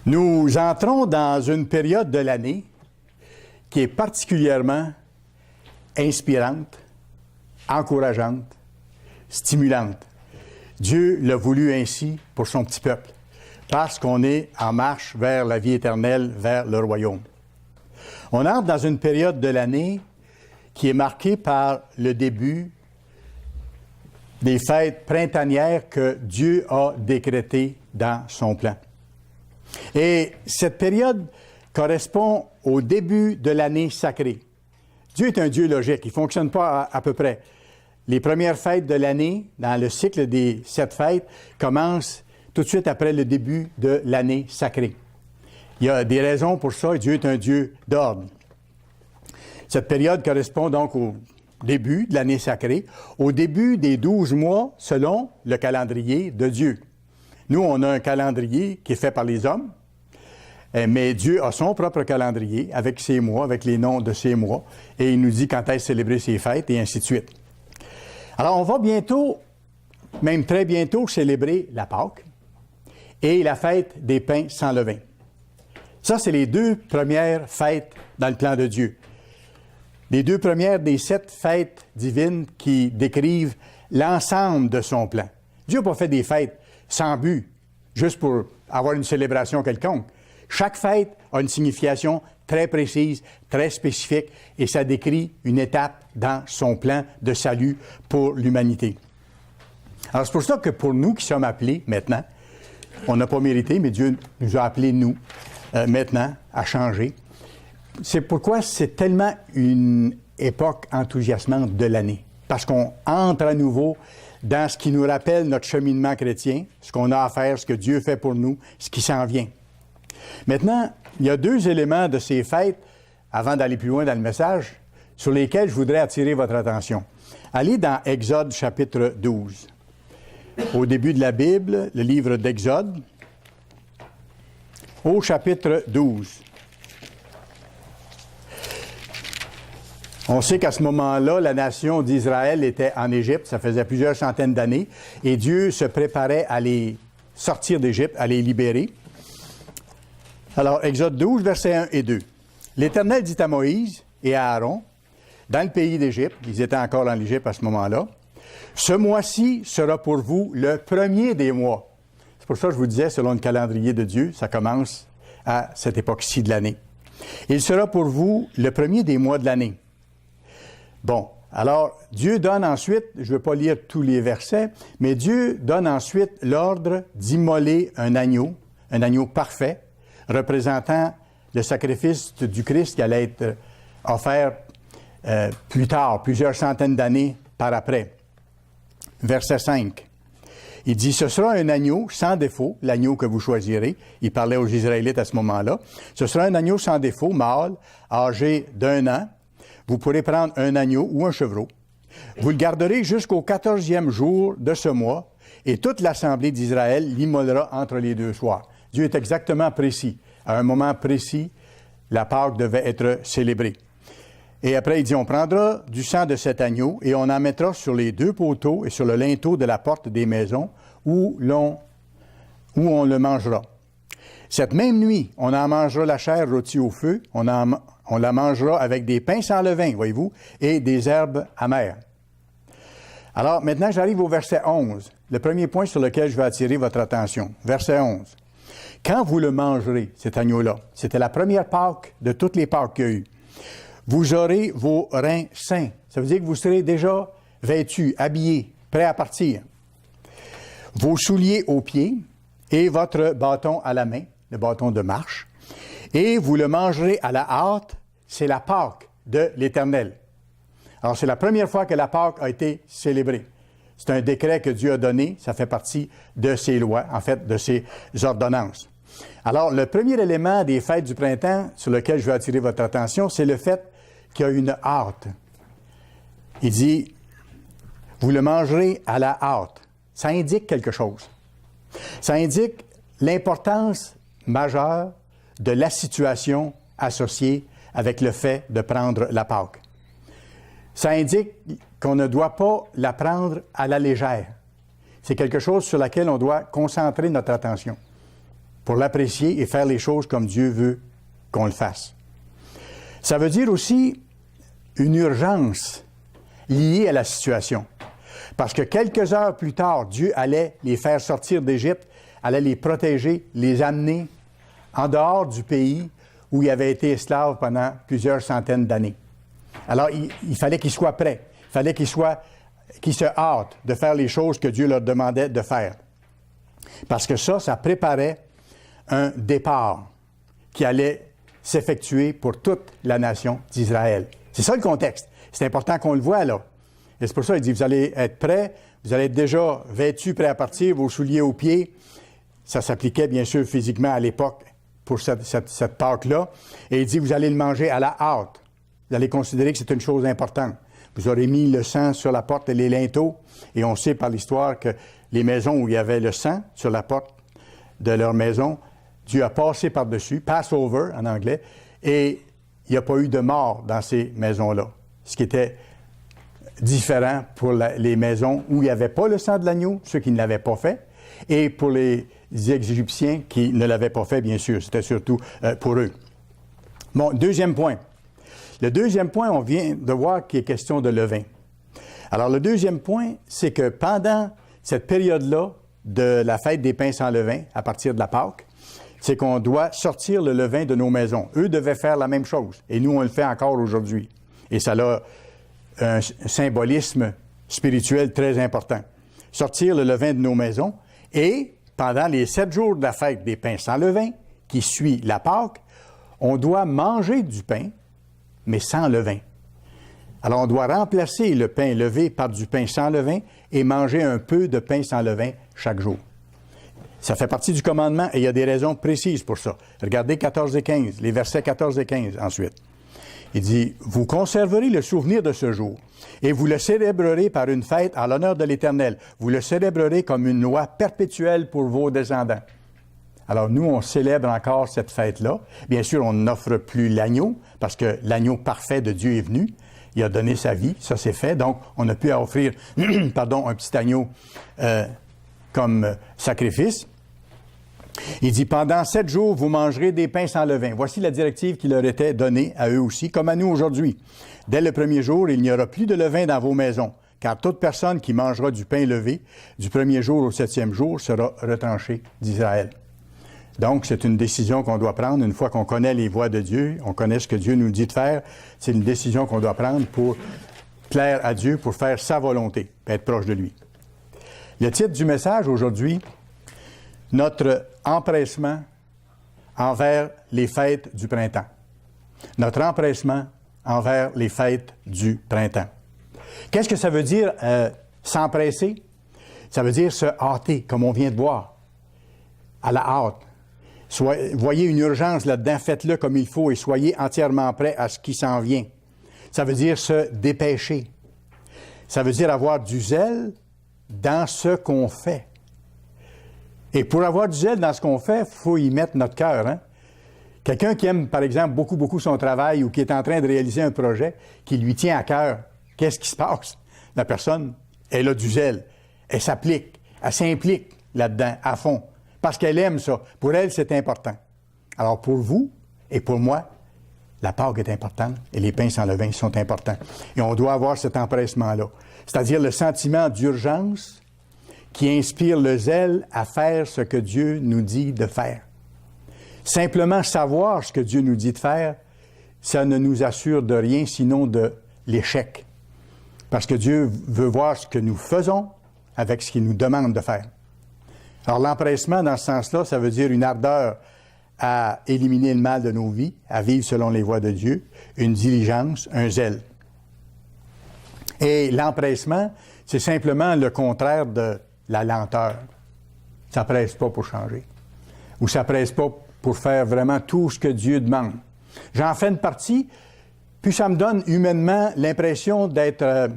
Nous entrons dans une période de l'année qui est particulièrement inspirante, encourageante, stimulante. Dieu l'a voulu ainsi pour son petit peuple, parce qu'on est en marche vers la vie éternelle, vers le royaume. On entre dans une période de l'année qui est marquée par le début des fêtes printanières que Dieu a décrétées dans son plan. Et cette période correspond au début de l'année sacrée. Dieu est un Dieu logique, il ne fonctionne pas à peu près. Les premières fêtes de l'année, dans le cycle des 7 fêtes, commencent tout de suite après le début de l'année sacrée. Il y a des raisons pour ça, et Dieu est un Dieu d'ordre. Cette période correspond donc au début de l'année sacrée, au début des 12 mois selon le calendrier de Dieu. Nous, on a un calendrier qui est fait par les hommes, mais Dieu a son propre calendrier avec ses mois, avec les noms de ses mois, et il nous dit quand est-ce célébrer ses fêtes, et ainsi de suite. Alors, on va bientôt, même très bientôt, célébrer la Pâque et la fête des pains sans levain. Ça, c'est les 2 premières fêtes dans le plan de Dieu. Les 2 premières des 7 fêtes divines qui décrivent l'ensemble de son plan. Dieu n'a pas fait des fêtes sans but, juste pour avoir une célébration quelconque. Chaque fête a une signification très précise, très spécifique, et ça décrit une étape dans son plan de salut pour l'humanité. Alors, c'est pour ça que pour nous qui sommes appelés maintenant, on n'a pas mérité, mais Dieu nous a appelés, nous, maintenant, à changer. C'est pourquoi c'est tellement une époque enthousiasmante de l'année. Parce qu'on entre à nouveau dans ce qui nous rappelle notre cheminement chrétien, ce qu'on a à faire, ce que Dieu fait pour nous, ce qui s'en vient. Maintenant, il y a 2 éléments de ces fêtes, avant d'aller plus loin dans le message, sur lesquels je voudrais attirer votre attention. Allez dans Exode chapitre 12. Au début de la Bible, le livre d'Exode, au chapitre 12. On sait qu'à ce moment-là, la nation d'Israël était en Égypte, ça faisait plusieurs centaines d'années, et Dieu se préparait à les sortir d'Égypte, à les libérer. Alors, Exode 12, versets 1 et 2. L'Éternel dit à Moïse et à Aaron, dans le pays d'Égypte, ils étaient encore en Égypte à ce moment-là, « Ce mois-ci sera pour vous le premier des mois. » C'est pour ça que je vous disais, selon le calendrier de Dieu, ça commence à cette époque-ci de l'année. « Il sera pour vous le premier des mois de l'année. » Bon, alors, Dieu donne ensuite, je ne vais pas lire tous les versets, mais Dieu donne ensuite l'ordre d'immoler un agneau parfait, représentant le sacrifice du Christ qui allait être offert plus tard, plusieurs centaines d'années par après. Verset 5. Il dit, « Ce sera un agneau sans défaut, l'agneau que vous choisirez. » Il parlait aux Israélites à ce moment-là. « Ce sera un agneau sans défaut, mâle, âgé d'1 an. Vous pourrez prendre un agneau ou un chevreau. Vous le garderez jusqu'au 14e jour de ce mois, et toute l'assemblée d'Israël l'immolera entre les 2 soirs. » Dieu est exactement précis. À un moment précis, la Pâque devait être célébrée. Et après, il dit, on prendra du sang de cet agneau et on en mettra sur les 2 poteaux et sur le linteau de la porte des maisons où on le mangera. Cette même nuit, on en mangera la chair rôtie au feu, on la mangera avec des pains sans levain, voyez-vous, et des herbes amères. Alors, maintenant, j'arrive au verset 11, le premier point sur lequel je vais attirer votre attention. Verset 11. Quand vous le mangerez, cet agneau-là, c'était la première Pâque de toutes les Pâques qu'il y a eu, vous aurez vos reins sains. Ça veut dire que vous serez déjà vêtus, habillés, prêts à partir. Vos souliers aux pieds et votre bâton à la main, le bâton de marche, et vous le mangerez à la hâte, c'est la Pâque de l'Éternel. Alors, c'est la première fois que la Pâque a été célébrée. C'est un décret que Dieu a donné, ça fait partie de ses lois, en fait, de ses ordonnances. Alors, le premier élément des fêtes du printemps sur lequel je veux attirer votre attention, c'est le fait qu'il y a une hâte. Il dit, vous le mangerez à la hâte. Ça indique quelque chose. Ça indique l'importance majeure de la situation associée avec le fait de prendre la Pâque. Ça indique qu'on ne doit pas la prendre à la légère. C'est quelque chose sur laquelle on doit concentrer notre attention. pour l'apprécier et faire les choses comme Dieu veut qu'on le fasse. Ça veut dire aussi une urgence liée à la situation. Parce que quelques heures plus tard, Dieu allait les faire sortir d'Égypte, allait les protéger, les amener en dehors du pays où ils avaient été esclaves pendant plusieurs centaines d'années. Alors, il fallait qu'ils soient prêts. Il fallait qu'ils se hâtent de faire les choses que Dieu leur demandait de faire. Parce que ça préparait un départ qui allait s'effectuer pour toute la nation d'Israël. C'est ça le contexte. C'est important qu'on le voit là. Et c'est pour ça qu'il dit, vous allez être prêts, vous allez être déjà vêtus, prêts à partir, vos souliers aux pieds. Ça s'appliquait bien sûr physiquement à l'époque pour cette Pâque-là. Et il dit, vous allez le manger à la hâte. Vous allez considérer que c'est une chose importante. Vous aurez mis le sang sur la porte et les linteaux. Et on sait par l'histoire que les maisons où il y avait le sang sur la porte de leur maison, Dieu a passé par-dessus, Passover en anglais, et il n'y a pas eu de mort dans ces maisons-là. Ce qui était différent pour les maisons où il n'y avait pas le sang de l'agneau, ceux qui ne l'avaient pas fait, et pour les Égyptiens qui ne l'avaient pas fait, bien sûr. C'était surtout pour eux. Bon, deuxième point. Le deuxième point, on vient de voir qu'il est question de levain. Alors, le deuxième point, c'est que pendant cette période-là de la fête des pains sans levain, à partir de la Pâque, c'est qu'on doit sortir le levain de nos maisons. Eux devaient faire la même chose, et nous, on le fait encore aujourd'hui. Et ça a un symbolisme spirituel très important. Sortir le levain de nos maisons, et pendant les 7 jours de la fête des pains sans levain, qui suit la Pâque, on doit manger du pain, mais sans levain. Alors, on doit remplacer le pain levé par du pain sans levain et manger un peu de pain sans levain chaque jour. Ça fait partie du commandement et il y a des raisons précises pour ça. Regardez 14 et 15, les versets 14 et 15 ensuite. Il dit, « Vous conserverez le souvenir de ce jour et vous le célébrerez par une fête en l'honneur de l'Éternel. Vous le célébrerez comme une loi perpétuelle pour vos descendants. » Alors, nous, on célèbre encore cette fête-là. Bien sûr, on n'offre plus l'agneau, parce que l'agneau parfait de Dieu est venu. Il a donné sa vie, ça c'est fait. Donc, on a pu offrir un petit agneau comme sacrifice. Il dit, « Pendant 7 jours, vous mangerez des pains sans levain. » Voici la directive qui leur était donnée à eux aussi, comme à nous aujourd'hui. « Dès le premier jour, il n'y aura plus de levain dans vos maisons, car toute personne qui mangera du pain levé du premier jour au 7e jour sera retranchée d'Israël. » Donc, c'est une décision qu'on doit prendre une fois qu'on connaît les voies de Dieu, on connaît ce que Dieu nous dit de faire. C'est une décision qu'on doit prendre pour plaire à Dieu, pour faire sa volonté, pour être proche de lui. Le titre du message aujourd'hui, notre empressement envers les fêtes du printemps. Notre empressement envers les fêtes du printemps. Qu'est-ce que ça veut dire s'empresser? Ça veut dire se hâter, comme on vient de voir, à la hâte. Voyez une urgence là-dedans, faites-le comme il faut et soyez entièrement prêts à ce qui s'en vient. Ça veut dire se dépêcher. Ça veut dire avoir du zèle dans ce qu'on fait. Et pour avoir du zèle dans ce qu'on fait, il faut y mettre notre cœur. Hein? Quelqu'un qui aime, par exemple, beaucoup son travail ou qui est en train de réaliser un projet qui lui tient à cœur, qu'est-ce qui se passe? La personne, elle a du zèle. Elle s'implique là-dedans, à fond. Parce qu'elle aime ça. Pour elle, c'est important. Alors, pour vous et pour moi, la Pâque est importante et les pains sans levain sont importants. Et on doit avoir cet empressement-là. C'est-à-dire le sentiment d'urgence qui inspire le zèle à faire ce que Dieu nous dit de faire. Simplement savoir ce que Dieu nous dit de faire, ça ne nous assure de rien sinon de l'échec. Parce que Dieu veut voir ce que nous faisons avec ce qu'il nous demande de faire. Alors, l'empressement, dans ce sens-là, ça veut dire une ardeur à éliminer le mal de nos vies, à vivre selon les voies de Dieu, une diligence, un zèle. Et l'empressement, c'est simplement le contraire de la lenteur. Ça ne presse pas pour changer. Ou ça ne presse pas pour faire vraiment tout ce que Dieu demande. J'en fais une partie, puis ça me donne humainement l'impression d'être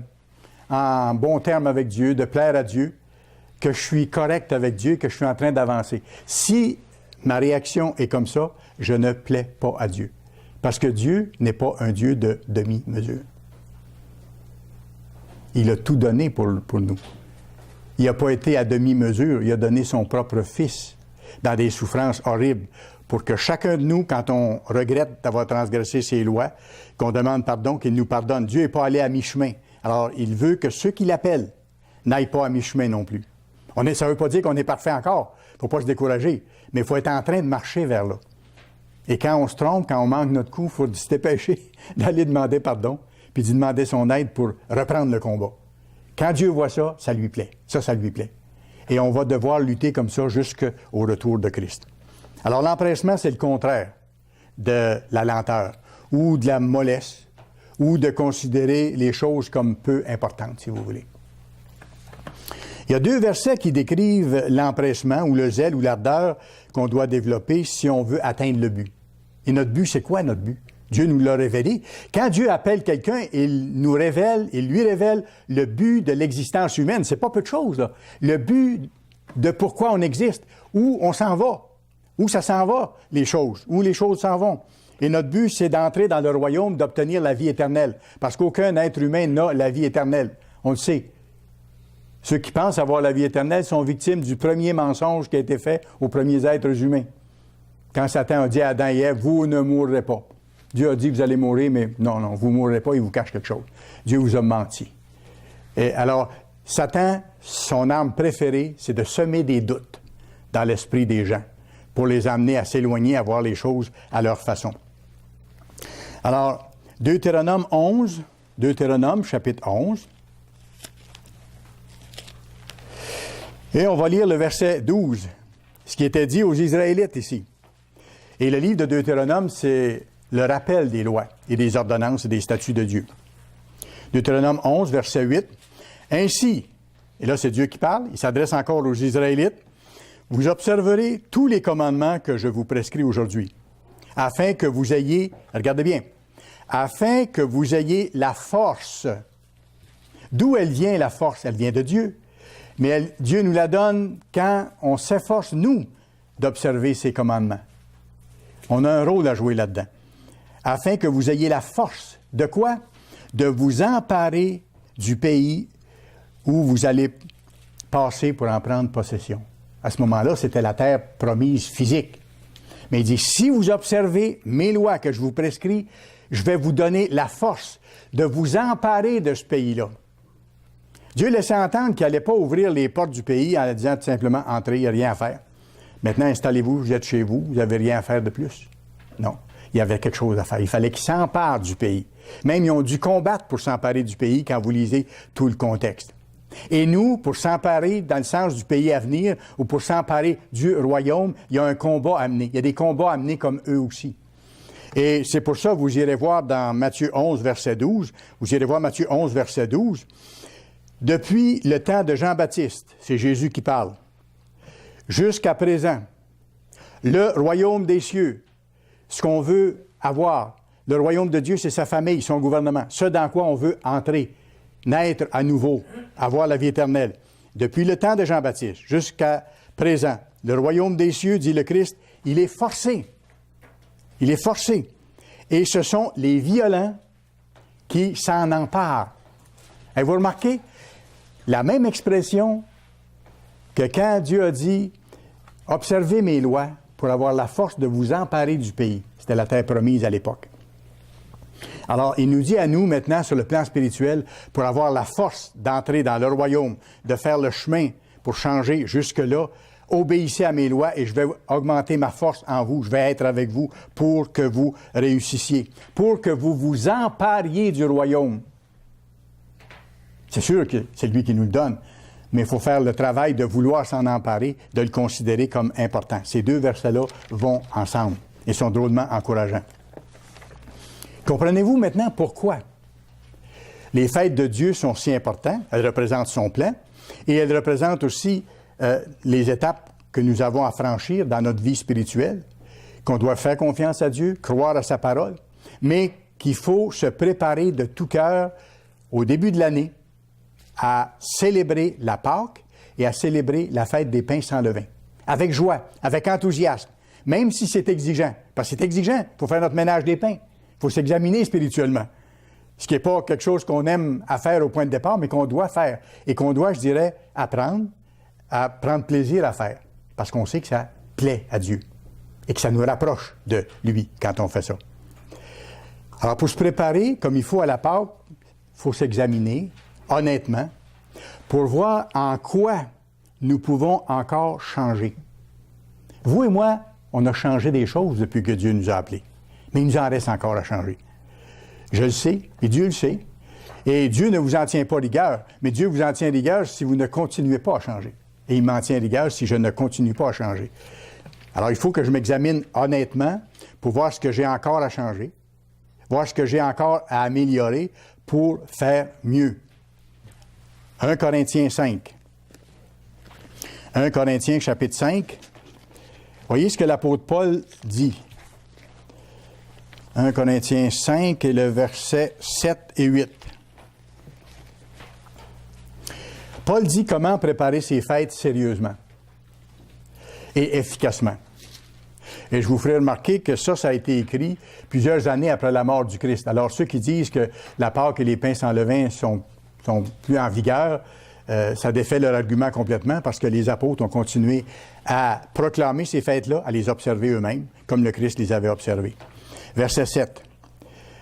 en bon terme avec Dieu, de plaire à Dieu, que je suis correct avec Dieu, que je suis en train d'avancer. Si ma réaction est comme ça, je ne plais pas à Dieu. Parce que Dieu n'est pas un Dieu de demi-mesure. Il a tout donné pour nous. Il n'a pas été à demi-mesure, il a donné son propre Fils. dans des souffrances horribles, pour que chacun de nous, quand on regrette d'avoir transgressé ses lois, qu'on demande pardon, qu'il nous pardonne. Dieu n'est pas allé à mi-chemin. Alors, il veut que ceux qui l'appellent n'aillent pas à mi-chemin non plus. Ça ne veut pas dire qu'on est parfait encore. Il ne faut pas se décourager. Mais il faut être en train de marcher vers là. Et quand on se trompe, quand on manque notre coup, il faut se dépêcher d'aller demander pardon, puis d'y demander son aide pour reprendre le combat. Quand Dieu voit ça, ça lui plaît. Ça lui plaît. Et on va devoir lutter comme ça jusqu'au retour de Christ. Alors, l'empressement, c'est le contraire de la lenteur, ou de la mollesse, ou de considérer les choses comme peu importantes, si vous voulez. Il y a 2 versets qui décrivent l'empressement, ou le zèle, ou l'ardeur qu'on doit développer si on veut atteindre le but. Et notre but, c'est quoi notre but? Dieu nous l'a révélé. Quand Dieu appelle quelqu'un, il lui révèle le but de l'existence humaine. C'est pas peu de choses, là. Le but de pourquoi on existe, où on s'en va, où ça s'en va, les choses, où les choses s'en vont. Et notre but, c'est d'entrer dans le royaume, d'obtenir la vie éternelle. Parce qu'aucun être humain n'a la vie éternelle. On le sait. Ceux qui pensent avoir la vie éternelle sont victimes du premier mensonge qui a été fait aux premiers êtres humains. Quand Satan a dit à Adam et Ève, « Vous ne mourrez pas ». Dieu a dit, vous allez mourir, mais non, vous ne mourrez pas, il vous cache quelque chose. Dieu vous a menti. Et alors, Satan, son arme préférée, c'est de semer des doutes dans l'esprit des gens pour les amener à s'éloigner, à voir les choses à leur façon. Alors, Deutéronome chapitre 11. Et on va lire le verset 12, ce qui était dit aux Israélites ici. Et le livre de Deutéronome, c'est le rappel des lois et des ordonnances et des statuts de Dieu. Deutéronome 11, verset 8. « Ainsi, et là c'est Dieu qui parle, il s'adresse encore aux Israélites, vous observerez tous les commandements que je vous prescris aujourd'hui, afin que vous ayez, regardez bien, afin que vous ayez la force. » D'où elle vient la force? Elle vient de Dieu. Mais Dieu nous la donne quand on s'efforce, nous, d'observer ses commandements. On a un rôle à jouer là-dedans. Afin que vous ayez la force. De quoi? De vous emparer du pays où vous allez passer pour en prendre possession. À ce moment-là, c'était la terre promise physique. Mais il dit, si vous observez mes lois que je vous prescris, je vais vous donner la force de vous emparer de ce pays-là. Dieu laissait entendre qu'il n'allait pas ouvrir les portes du pays en disant tout simplement, entrez, il n'y a rien à faire. Maintenant, installez-vous, vous êtes chez vous, vous n'avez rien à faire de plus. Non, il y avait quelque chose à faire. Il fallait qu'ils s'emparent du pays. Même, ils ont dû combattre pour s'emparer du pays quand vous lisez tout le contexte. Et nous, pour s'emparer dans le sens du pays à venir ou pour s'emparer du royaume, il y a un combat à mener. Il y a des combats à mener comme eux aussi. Et c'est pour ça que vous irez voir dans Matthieu 11, verset 12, vous irez voir Matthieu 11, verset 12, depuis le temps de Jean-Baptiste, c'est Jésus qui parle, jusqu'à présent, le royaume des cieux, ce qu'on veut avoir, le royaume de Dieu, c'est sa famille, son gouvernement, ce dans quoi on veut entrer, naître à nouveau, avoir la vie éternelle. Depuis le temps de Jean-Baptiste jusqu'à présent, le royaume des cieux, dit le Christ, il est forcé. Il est forcé. Et ce sont les violents qui s'en emparent. Avez-vous remarqué? La même expression que quand Dieu a dit « Observez mes lois pour avoir la force de vous emparer du pays ». C'était la terre promise à l'époque. Alors, il nous dit à nous maintenant, sur le plan spirituel, pour avoir la force d'entrer dans le royaume, de faire le chemin pour changer jusque-là, obéissez à mes lois et je vais augmenter ma force en vous. Je vais être avec vous pour que vous réussissiez, pour que vous vous empariez du royaume. C'est sûr que c'est lui qui nous le donne, mais il faut faire le travail de vouloir s'en emparer, de le considérer comme important. Ces 2 versets-là vont ensemble et sont drôlement encourageants. Comprenez-vous maintenant pourquoi les fêtes de Dieu sont si importantes? Elles représentent son plan et elles représentent aussi les étapes que nous avons à franchir dans notre vie spirituelle, qu'on doit faire confiance à Dieu, croire à sa parole, mais qu'il faut se préparer de tout cœur au début de l'année à célébrer la Pâque et à célébrer la fête des pains sans levain. Avec joie, avec enthousiasme, même si c'est exigeant. Parce que c'est exigeant, il faut faire notre ménage des pains. Il faut s'examiner spirituellement. Ce qui n'est pas quelque chose qu'on aime à faire au point de départ, mais qu'on doit faire. Et qu'on doit, je dirais, apprendre à prendre plaisir à faire. Parce qu'on sait que ça plaît à Dieu et que ça nous rapproche de lui quand on fait ça. Alors, pour se préparer comme il faut à la Pâque, il faut s'examiner honnêtement pour voir en quoi nous pouvons encore changer. Vous et moi, on a changé des choses depuis que Dieu nous a appelés, mais il nous en reste encore à changer. Je le sais, et Dieu le sait. Et Dieu ne vous en tient pas rigueur, mais Dieu vous en tient rigueur si vous ne continuez pas à changer. Et il m'en tient rigueur si je ne continue pas à changer. Alors, il faut que je m'examine honnêtement pour voir ce que j'ai encore à changer, voir ce que j'ai encore à améliorer pour faire mieux. 1 Corinthiens 5. 1 Corinthiens chapitre 5. Voyez ce que l'apôtre Paul dit. 1 Corinthiens 5 et le verset 7 et 8. Paul dit comment préparer ses fêtes sérieusement et efficacement. Et je vous ferai remarquer que ça a été écrit plusieurs années après la mort du Christ. Alors, ceux qui disent que la Pâque et les pains sans levain sont plus en vigueur, ça défait leur argument complètement parce que les apôtres ont continué à proclamer ces fêtes-là, à les observer eux-mêmes, comme le Christ les avait observées. Verset 7.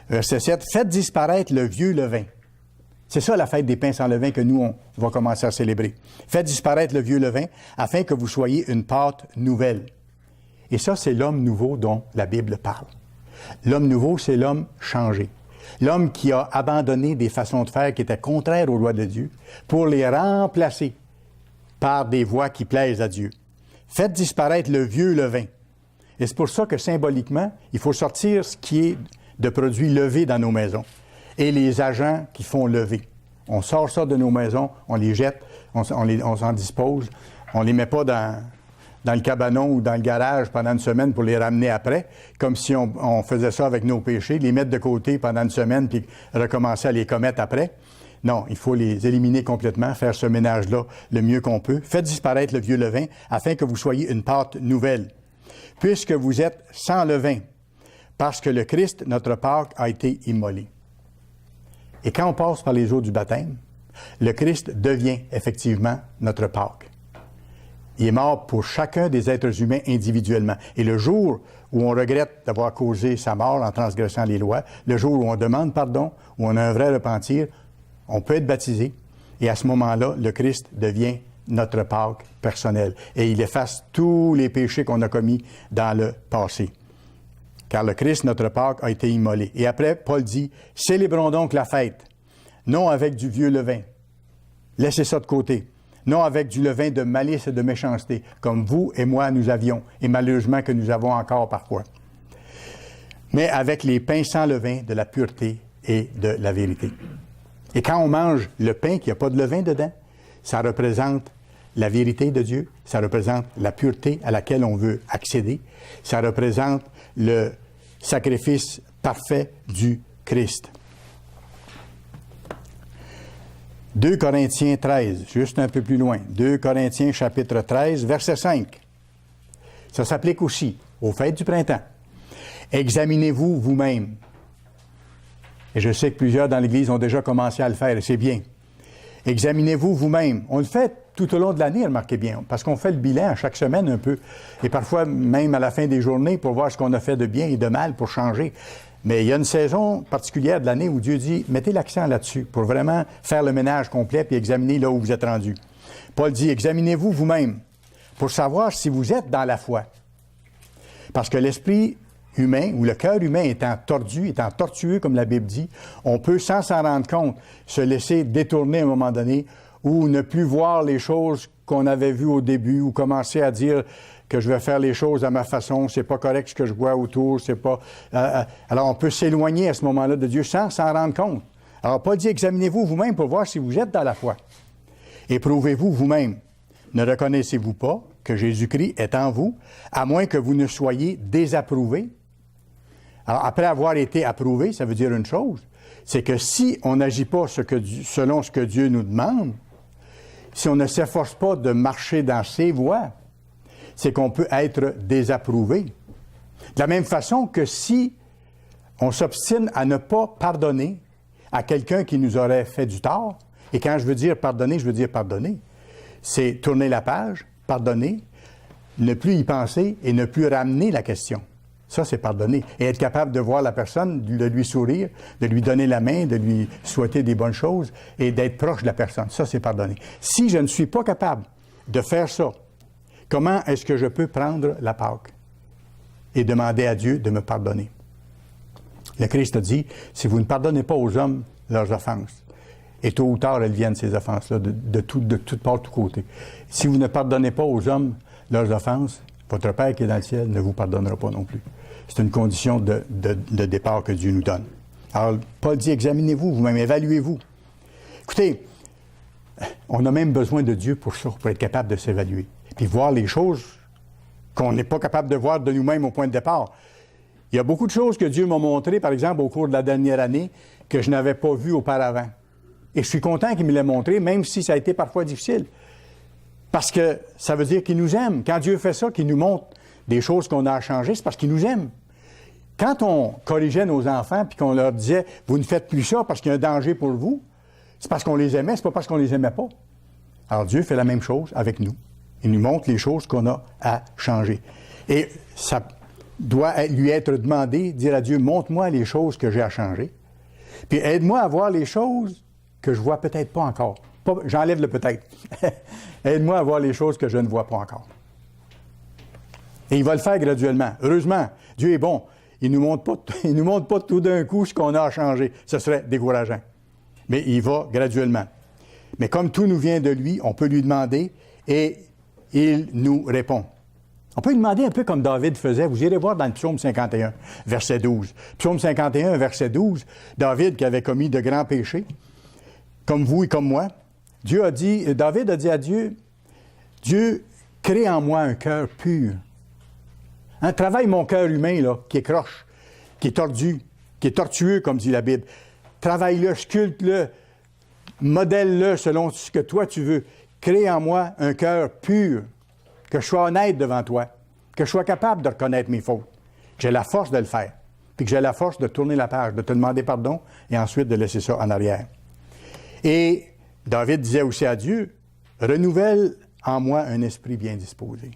Verset 7. Faites disparaître le vieux levain. C'est ça la fête des pains sans levain que nous, on va commencer à célébrer. Faites disparaître le vieux levain afin que vous soyez une pâte nouvelle. Et ça, c'est l'homme nouveau dont la Bible parle. L'homme nouveau, c'est l'homme changé. L'homme qui a abandonné des façons de faire qui étaient contraires aux lois de Dieu pour les remplacer par des voies qui plaisent à Dieu. Faites disparaître le vieux levain. Et c'est pour ça que symboliquement, il faut sortir ce qui est de produits levés dans nos maisons et les agents qui font lever. On sort ça de nos maisons, on les jette, on s'en dispose, on ne les met pas dans le cabanon ou dans le garage pendant une semaine pour les ramener après, comme si on faisait ça avec nos péchés, les mettre de côté pendant une semaine puis recommencer à les commettre après. Non, il faut les éliminer complètement, faire ce ménage-là le mieux qu'on peut. Faites disparaître le vieux levain afin que vous soyez une pâte nouvelle, puisque vous êtes sans levain, parce que le Christ, notre Pâque, a été immolé. Et quand on passe par les eaux du baptême, le Christ devient effectivement notre Pâque. Il est mort pour chacun des êtres humains individuellement. Et le jour où on regrette d'avoir causé sa mort en transgressant les lois, le jour où on demande pardon, où on a un vrai repentir, on peut être baptisé. Et à ce moment-là, le Christ devient notre Pâque personnel. Et il efface tous les péchés qu'on a commis dans le passé. Car le Christ, notre Pâque, a été immolé. Et après, Paul dit, « Célébrons donc la fête, non avec du vieux levain. Laissez ça de côté. Non avec du levain de malice et de méchanceté, comme vous et moi nous avions, et malheureusement que nous avons encore parfois. Mais avec les pains sans levain de la pureté et de la vérité. » Et quand on mange le pain qui n'a pas de levain dedans, ça représente la vérité de Dieu, ça représente la pureté à laquelle on veut accéder, ça représente le sacrifice parfait du Christ. 2 Corinthiens 13, juste un peu plus loin. 2 Corinthiens chapitre 13, verset 5. Ça s'applique aussi aux fêtes du printemps. Examinez-vous vous-même. Et je sais que plusieurs dans l'Église ont déjà commencé à le faire, et c'est bien. Examinez-vous vous-même. On le fait tout au long de l'année, remarquez bien, parce qu'on fait le bilan chaque semaine un peu, et parfois même à la fin des journées pour voir ce qu'on a fait de bien et de mal pour changer. Mais il y a une saison particulière de l'année où Dieu dit, mettez l'accent là-dessus pour vraiment faire le ménage complet puis examiner là où vous êtes rendu. Paul dit, examinez-vous vous-même pour savoir si vous êtes dans la foi. Parce que l'esprit humain ou le cœur humain étant tordu, étant tortueux, comme la Bible dit, on peut, sans s'en rendre compte, se laisser détourner à un moment donné ou ne plus voir les choses qu'on avait vues au début ou commencer à dire que je vais faire les choses à ma façon, c'est pas correct ce que je vois autour, c'est pas... alors, on peut s'éloigner à ce moment-là de Dieu sans s'en rendre compte. Alors, Paul dit, examinez-vous vous-même pour voir si vous êtes dans la foi. Éprouvez-vous vous-même. Ne reconnaissez-vous pas que Jésus-Christ est en vous, à moins que vous ne soyez désapprouvé? Alors, après avoir été approuvé, ça veut dire une chose, c'est que si on n'agit pas selon ce que Dieu nous demande, si on ne s'efforce pas de marcher dans ses voies, c'est qu'on peut être désapprouvé. De la même façon que si on s'obstine à ne pas pardonner à quelqu'un qui nous aurait fait du tort, et quand je veux dire pardonner, c'est tourner la page, pardonner, ne plus y penser et ne plus ramener la question. Ça, c'est pardonner. Et être capable de voir la personne, de lui sourire, de lui donner la main, de lui souhaiter des bonnes choses et d'être proche de la personne. Ça, c'est pardonner. Si je ne suis pas capable de faire ça, comment est-ce que je peux prendre la Pâque et demander à Dieu de me pardonner? Le Christ a dit, si vous ne pardonnez pas aux hommes leurs offenses, et tôt ou tard, elles viennent, ces offenses-là, de toutes parts, de tous côtés. Si vous ne pardonnez pas aux hommes leurs offenses, votre Père qui est dans le ciel ne vous pardonnera pas non plus. C'est une condition de départ que Dieu nous donne. Alors, Paul dit, examinez-vous, vous-même, évaluez-vous. Écoutez, on a même besoin de Dieu pour ça, pour être capable de s'évaluer. Puis voir les choses qu'on n'est pas capable de voir de nous-mêmes au point de départ. Il y a beaucoup de choses que Dieu m'a montrées, par exemple, au cours de la dernière année, que je n'avais pas vues auparavant. Et je suis content qu'il me l'ait montré, même si ça a été parfois difficile. Parce que ça veut dire qu'il nous aime. Quand Dieu fait ça, qu'il nous montre des choses qu'on a à changer, c'est parce qu'il nous aime. Quand on corrigeait nos enfants puis qu'on leur disait « Vous ne faites plus ça parce qu'il y a un danger pour vous », c'est parce qu'on les aimait, c'est pas parce qu'on les aimait pas. Alors Dieu fait la même chose avec nous. Il nous montre les choses qu'on a à changer. Et ça doit lui être demandé, dire à Dieu « Montre-moi les choses que j'ai à changer. Puis aide-moi à voir les choses que je vois peut-être pas encore. » J'enlève le peut-être. Aide-moi à voir les choses que je ne vois pas encore. Et il va le faire graduellement. Heureusement, Dieu est bon. Il ne nous montre pas tout d'un coup ce qu'on a à changer. Ce serait décourageant. Mais il va graduellement. Mais comme tout nous vient de lui, on peut lui demander et il nous répond. On peut lui demander un peu comme David faisait. Vous irez voir dans le psaume 51, verset 12. Psaume 51, verset 12, David qui avait commis de grands péchés, comme vous et comme moi, David a dit à Dieu, « Dieu, crée en moi un cœur pur. » Travaille mon cœur humain, là, qui est croche, qui est tordu, qui est tortueux, comme dit la Bible. Travaille-le, sculpte-le, modèle-le selon ce que toi tu veux. Crée en moi un cœur pur, que je sois honnête devant toi, que je sois capable de reconnaître mes fautes, que j'ai la force de le faire, puis que j'ai la force de tourner la page, de te demander pardon et ensuite de laisser ça en arrière. Et David disait aussi à Dieu, « Renouvelle en moi un esprit bien disposé. »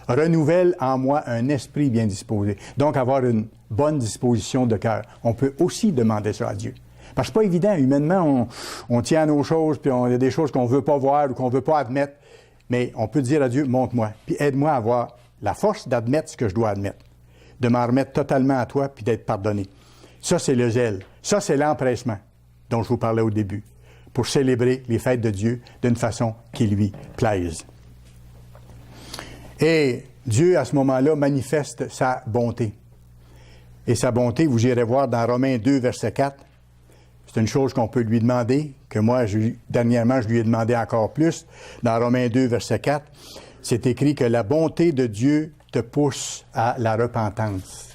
Renouvelle en moi un esprit bien disposé. Donc, avoir une bonne disposition de cœur. On peut aussi demander ça à Dieu. Parce que c'est pas évident. Humainement, on tient à nos choses, puis il y a des choses qu'on ne veut pas voir ou qu'on ne veut pas admettre. Mais on peut dire à Dieu, montre-moi, puis aide-moi à avoir la force d'admettre ce que je dois admettre. De m'en remettre totalement à toi, puis d'être pardonné. Ça, c'est le zèle. Ça, c'est l'empressement dont je vous parlais au début, pour célébrer les fêtes de Dieu d'une façon qui lui plaise. Et Dieu, à ce moment-là, manifeste sa bonté. Et sa bonté, vous irez voir dans Romains 2, verset 4. C'est une chose qu'on peut lui demander, que moi, dernièrement, je lui ai demandé encore plus. Dans Romains 2, verset 4, c'est écrit que la bonté de Dieu te pousse à la repentance.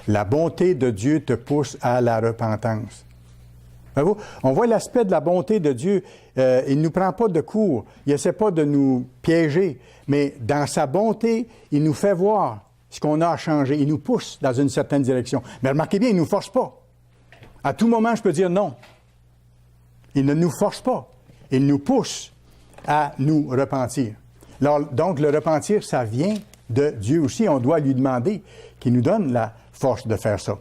La bonté de Dieu te pousse à la repentance. On voit l'aspect de la bonté de Dieu. Il ne nous prend pas de court. Il n'essaie pas de nous piéger. Mais dans sa bonté, il nous fait voir ce qu'on a à changer. Il nous pousse dans une certaine direction. Mais remarquez bien, il ne nous force pas. À tout moment, je peux dire non. Il ne nous force pas. Il nous pousse à nous repentir. Alors, donc, le repentir, ça vient de Dieu aussi. On doit lui demander qu'il nous donne la force de faire ça.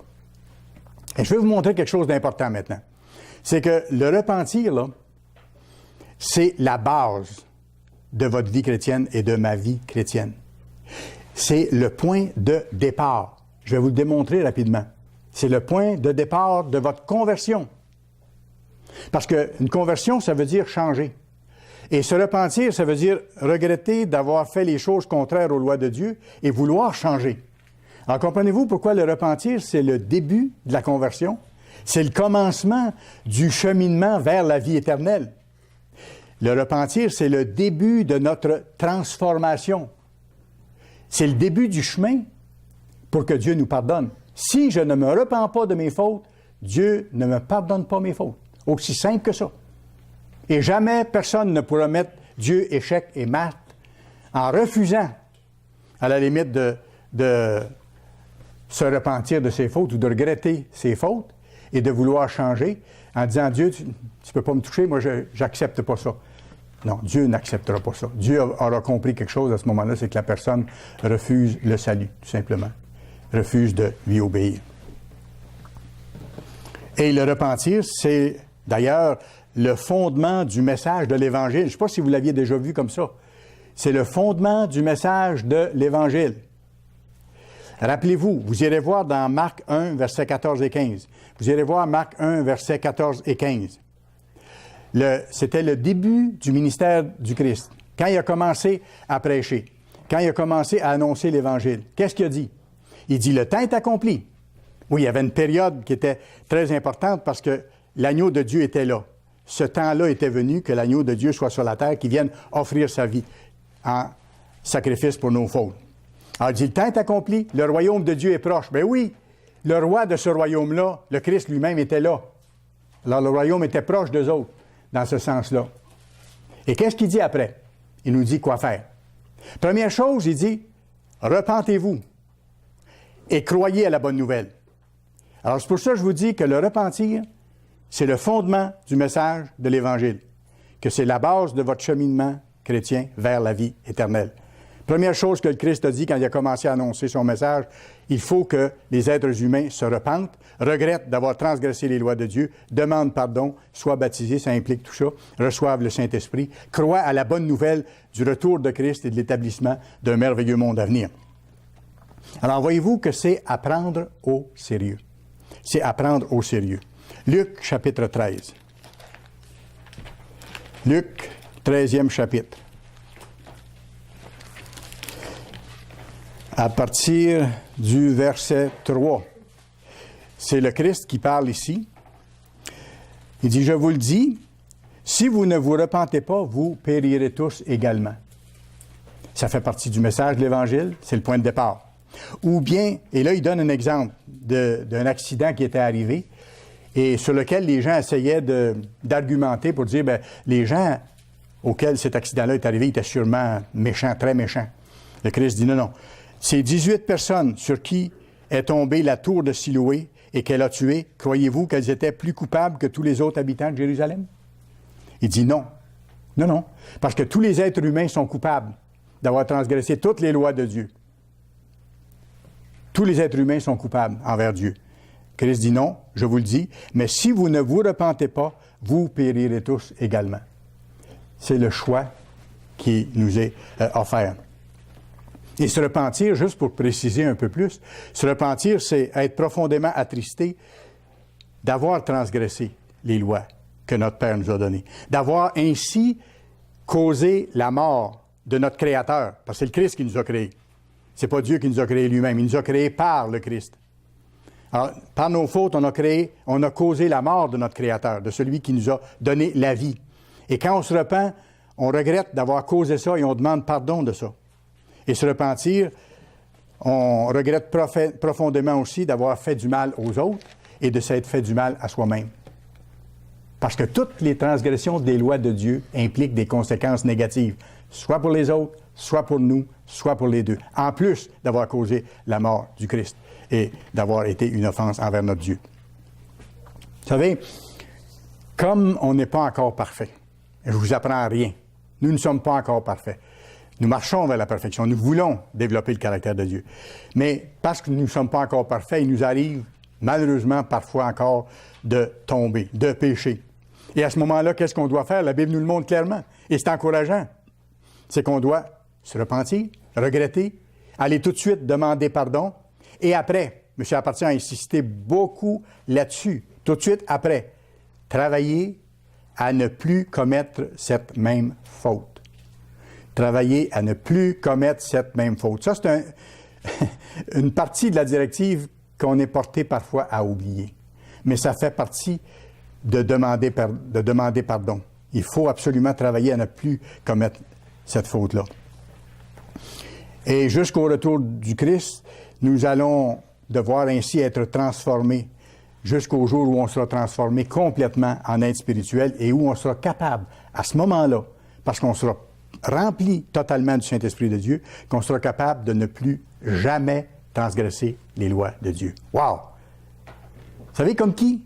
Et je vais vous montrer quelque chose d'important maintenant. C'est que le repentir, là, c'est la base de votre vie chrétienne et de ma vie chrétienne. C'est le point de départ. Je vais vous le démontrer rapidement. C'est le point de départ de votre conversion. Parce qu'une conversion, ça veut dire changer. Et se repentir, ça veut dire regretter d'avoir fait les choses contraires aux lois de Dieu et vouloir changer. Alors, comprenez-vous pourquoi le repentir, c'est le début de la conversion? C'est le commencement du cheminement vers la vie éternelle. Le repentir, c'est le début de notre transformation. C'est le début du chemin pour que Dieu nous pardonne. Si je ne me repens pas de mes fautes, Dieu ne me pardonne pas mes fautes. Aussi simple que ça. Et jamais personne ne pourra mettre Dieu échec et mat en refusant, à la limite, de se repentir de ses fautes ou de regretter ses fautes et de vouloir changer en disant « Dieu, tu ne peux pas me toucher, moi, je n'accepte pas ça. » Non, Dieu n'acceptera pas ça. Dieu aura compris quelque chose à ce moment-là, c'est que la personne refuse le salut, tout simplement. Refuse de lui obéir. Et le repentir, c'est d'ailleurs le fondement du message de l'Évangile. Je ne sais pas si vous l'aviez déjà vu comme ça. C'est le fondement du message de l'Évangile. Rappelez-vous, vous irez voir dans Marc 1, versets 14 et 15. Vous irez voir Marc 1, versets 14 et 15. C'était le début du ministère du Christ. Quand il a commencé à prêcher, quand il a commencé à annoncer l'Évangile, qu'est-ce qu'il a dit? Il dit, le temps est accompli. Oui, il y avait une période qui était très importante parce que l'agneau de Dieu était là. Ce temps-là était venu que l'agneau de Dieu soit sur la terre, qu'il vienne offrir sa vie en sacrifice pour nos fautes. Alors, il dit, le temps est accompli, le royaume de Dieu est proche. Ben oui, le roi de ce royaume-là, le Christ lui-même était là. Alors, le royaume était proche d'eux autres, dans ce sens-là. Et qu'est-ce qu'il dit après? Il nous dit quoi faire. Première chose, il dit, repentez-vous et croyez à la bonne nouvelle. Alors, c'est pour ça que je vous dis que le repentir, c'est le fondement du message de l'Évangile, que c'est la base de votre cheminement chrétien vers la vie éternelle. Première chose que le Christ a dit quand il a commencé à annoncer son message, il faut que les êtres humains se repentent, regrettent d'avoir transgressé les lois de Dieu, demandent pardon, soient baptisés, ça implique tout ça, reçoivent le Saint-Esprit, croient à la bonne nouvelle du retour de Christ et de l'établissement d'un merveilleux monde à venir. Alors, voyez-vous que c'est à prendre au sérieux. C'est à prendre au sérieux. Luc, chapitre 13. Luc, 13e chapitre. À partir du verset 3. C'est le Christ qui parle ici. Il dit, je vous le dis, si vous ne vous repentez pas, vous périrez tous également. Ça fait partie du message de l'Évangile, c'est le point de départ. Ou bien, et là il donne un exemple d'un accident qui était arrivé et sur lequel les gens essayaient d'argumenter pour dire, bien, les gens auxquels cet accident-là est arrivé étaient sûrement méchants, très méchants. Le Christ dit, non, non. Ces 18 personnes sur qui est tombée la tour de Siloé et qu'elle a tué, croyez-vous qu'elles étaient plus coupables que tous les autres habitants de Jérusalem? Il dit non. Non, non. Parce que tous les êtres humains sont coupables d'avoir transgressé toutes les lois de Dieu. Tous les êtres humains sont coupables envers Dieu. Christ dit non, je vous le dis, mais si vous ne vous repentez pas, vous périrez tous également. C'est le choix qui nous est offert. Et se repentir, juste pour préciser un peu plus, se repentir, c'est être profondément attristé d'avoir transgressé les lois que notre Père nous a données, d'avoir ainsi causé la mort de notre Créateur, parce que c'est le Christ qui nous a créés. C'est pas Dieu qui nous a créés lui-même, il nous a créés par le Christ. Alors, par nos fautes, on a causé la mort de notre Créateur, de celui qui nous a donné la vie. Et quand on se repent, on regrette d'avoir causé ça et on demande pardon de ça. Et se repentir, on regrette profondément aussi d'avoir fait du mal aux autres et de s'être fait du mal à soi-même. Parce que toutes les transgressions des lois de Dieu impliquent des conséquences négatives, soit pour les autres, soit pour nous, soit pour les deux. En plus d'avoir causé la mort du Christ et d'avoir été une offense envers notre Dieu. Vous savez, comme on n'est pas encore parfait, je ne vous apprends rien, nous ne sommes pas encore parfaits. Nous marchons vers la perfection. Nous voulons développer le caractère de Dieu. Mais parce que nous ne sommes pas encore parfaits, il nous arrive, malheureusement, parfois encore, de tomber, de pécher. Et à ce moment-là, qu'est-ce qu'on doit faire? La Bible nous le montre clairement. Et c'est encourageant. C'est qu'on doit se repentir, regretter, aller tout de suite demander pardon. Et après, M. Appartient a insisté beaucoup là-dessus, tout de suite après, travailler à ne plus commettre cette même faute. Travailler à ne plus commettre cette même faute. Ça, c'est une partie de la directive qu'on est porté parfois à oublier. Mais ça fait partie de demander pardon. Il faut absolument travailler à ne plus commettre cette faute-là. Et jusqu'au retour du Christ, nous allons devoir ainsi être transformés jusqu'au jour où on sera transformé complètement en être spirituel et où on sera capable, à ce moment-là, parce qu'on sera rempli totalement du Saint-Esprit de Dieu, qu'on sera capable de ne plus jamais transgresser les lois de Dieu. Wow! Vous savez comme qui?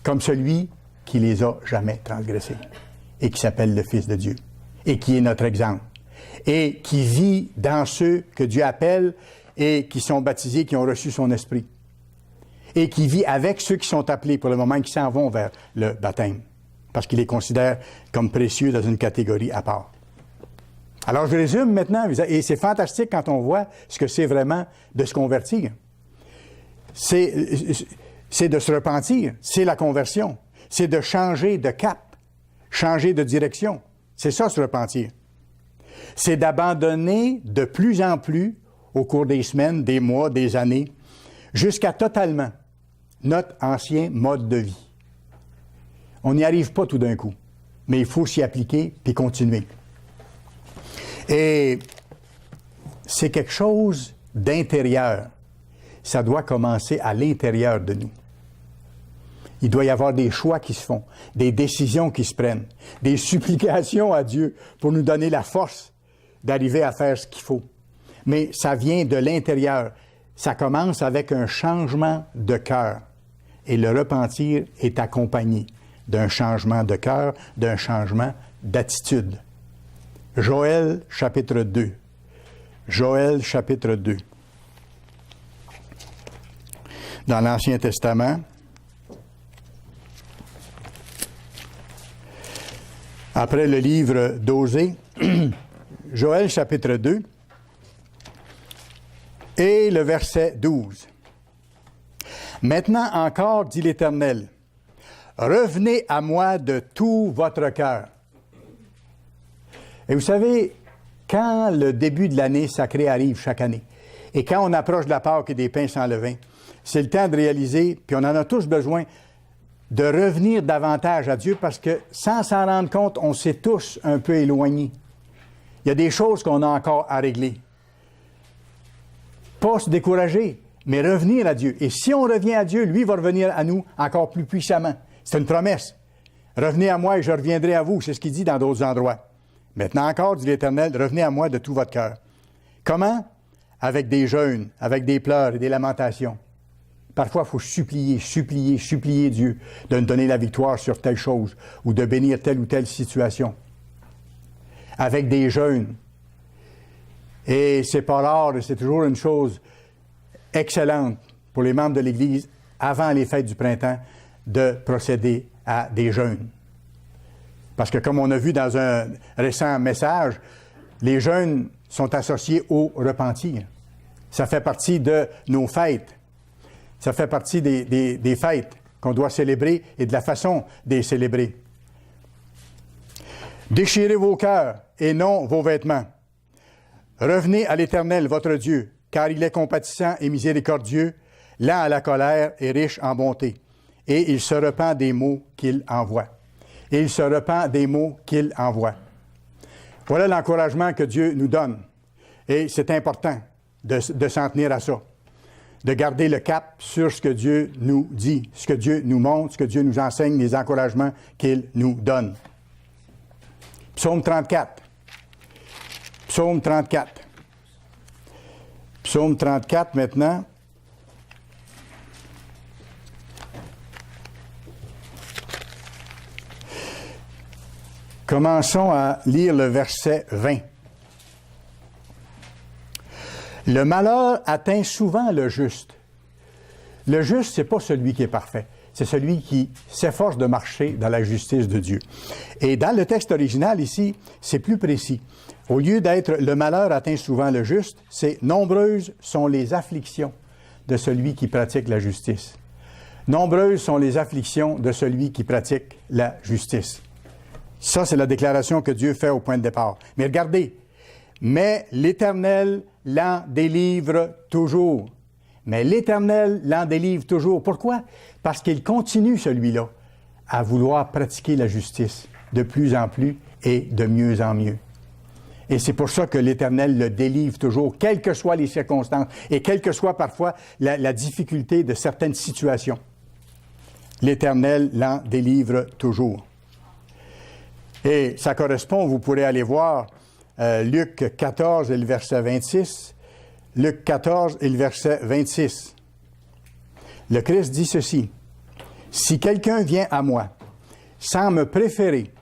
Comme celui qui les a jamais transgressés. et qui s'appelle le Fils de Dieu, et qui est notre exemple, et qui vit dans ceux que Dieu appelle et qui sont baptisés, qui ont reçu son esprit, et qui vit avec ceux qui sont appelés pour le moment et qui s'en vont vers le baptême, parce qu'il les considère comme précieux dans une catégorie à part. Alors, je résume maintenant, et c'est fantastique quand on voit ce que c'est vraiment de se convertir. C'est de se repentir, c'est la conversion, c'est de changer de cap, changer de direction. C'est ça, se repentir. C'est d'abandonner de plus en plus, au cours des semaines, des mois, des années, jusqu'à totalement notre ancien mode de vie. On n'y arrive pas tout d'un coup, mais il faut s'y appliquer puis continuer. Et c'est quelque chose d'intérieur. Ça doit commencer à l'intérieur de nous. Il doit y avoir des choix qui se font, des décisions qui se prennent, des supplications à Dieu pour nous donner la force d'arriver à faire ce qu'il faut. Mais ça vient de l'intérieur. Ça commence avec un changement de cœur. Et le repentir est accompagné d'un changement de cœur, d'un changement d'attitude. Joël, chapitre 2. Joël, chapitre 2. Dans l'Ancien Testament, après le livre d'Osée, Joël, chapitre 2, et le verset 12. Maintenant encore, dit l'Éternel, revenez à moi de tout votre cœur. Et vous savez, quand le début de l'année sacrée arrive chaque année, et quand on approche de la Pâque et des pains sans levain, c'est le temps de réaliser, puis on en a tous besoin, de revenir davantage à Dieu parce que, sans s'en rendre compte, on s'est tous un peu éloignés. Il y a des choses qu'on a encore à régler. Pas se décourager, mais revenir à Dieu. Et si on revient à Dieu, lui va revenir à nous encore plus puissamment. C'est une promesse. Revenez à moi et je reviendrai à vous. C'est ce qu'il dit dans d'autres endroits. Maintenant encore, dit l'Éternel, revenez à moi de tout votre cœur. Comment? Avec des jeûnes, avec des pleurs et des lamentations. Parfois, il faut supplier Dieu de nous donner la victoire sur telle chose ou de bénir telle ou telle situation. Avec des jeûnes. Et c'est pas rare, c'est toujours une chose excellente pour les membres de l'Église, avant les fêtes du printemps, de procéder à des jeûnes. Parce que comme on a vu dans un récent message, les jeûnes sont associés au repentir. Ça fait partie de nos fêtes. Ça fait partie des fêtes qu'on doit célébrer et de la façon de les célébrer. Déchirez vos cœurs et non vos vêtements. Revenez à l'Éternel, votre Dieu, car il est compatissant et miséricordieux, lent à la colère et riche en bonté. Et il se repent des maux qu'il envoie. Et il se repent des maux qu'il envoie. Voilà l'encouragement que Dieu nous donne. Et c'est important de s'en tenir à ça. De garder le cap sur ce que Dieu nous dit, ce que Dieu nous montre, ce que Dieu nous enseigne, les encouragements qu'il nous donne. Psaume 34. Psaume 34. Psaume 34 maintenant. Commençons à lire le verset 20. Le malheur atteint souvent le juste. Le juste, ce n'est pas celui qui est parfait. C'est celui qui s'efforce de marcher dans la justice de Dieu. Et dans le texte original ici, c'est plus précis. Au lieu d'être « le malheur atteint souvent le juste », c'est « nombreuses sont les afflictions de celui qui pratique la justice ». Nombreuses sont les afflictions de celui qui pratique la justice. Ça, c'est la déclaration que Dieu fait au point de départ. Mais regardez, « mais l'Éternel l'en délivre toujours ». Mais l'Éternel l'en délivre toujours. Pourquoi? Parce qu'il continue, celui-là, à vouloir pratiquer la justice de plus en plus et de mieux en mieux. Et c'est pour ça que l'Éternel le délivre toujours, quelles que soient les circonstances et quelle que soit parfois la difficulté de certaines situations. L'Éternel l'en délivre toujours. Et ça correspond, vous pourrez aller voir Luc 14 et le verset 26. Luc 14 et le verset 26. Le Christ dit ceci. « Si quelqu'un vient à moi, sans me préférer,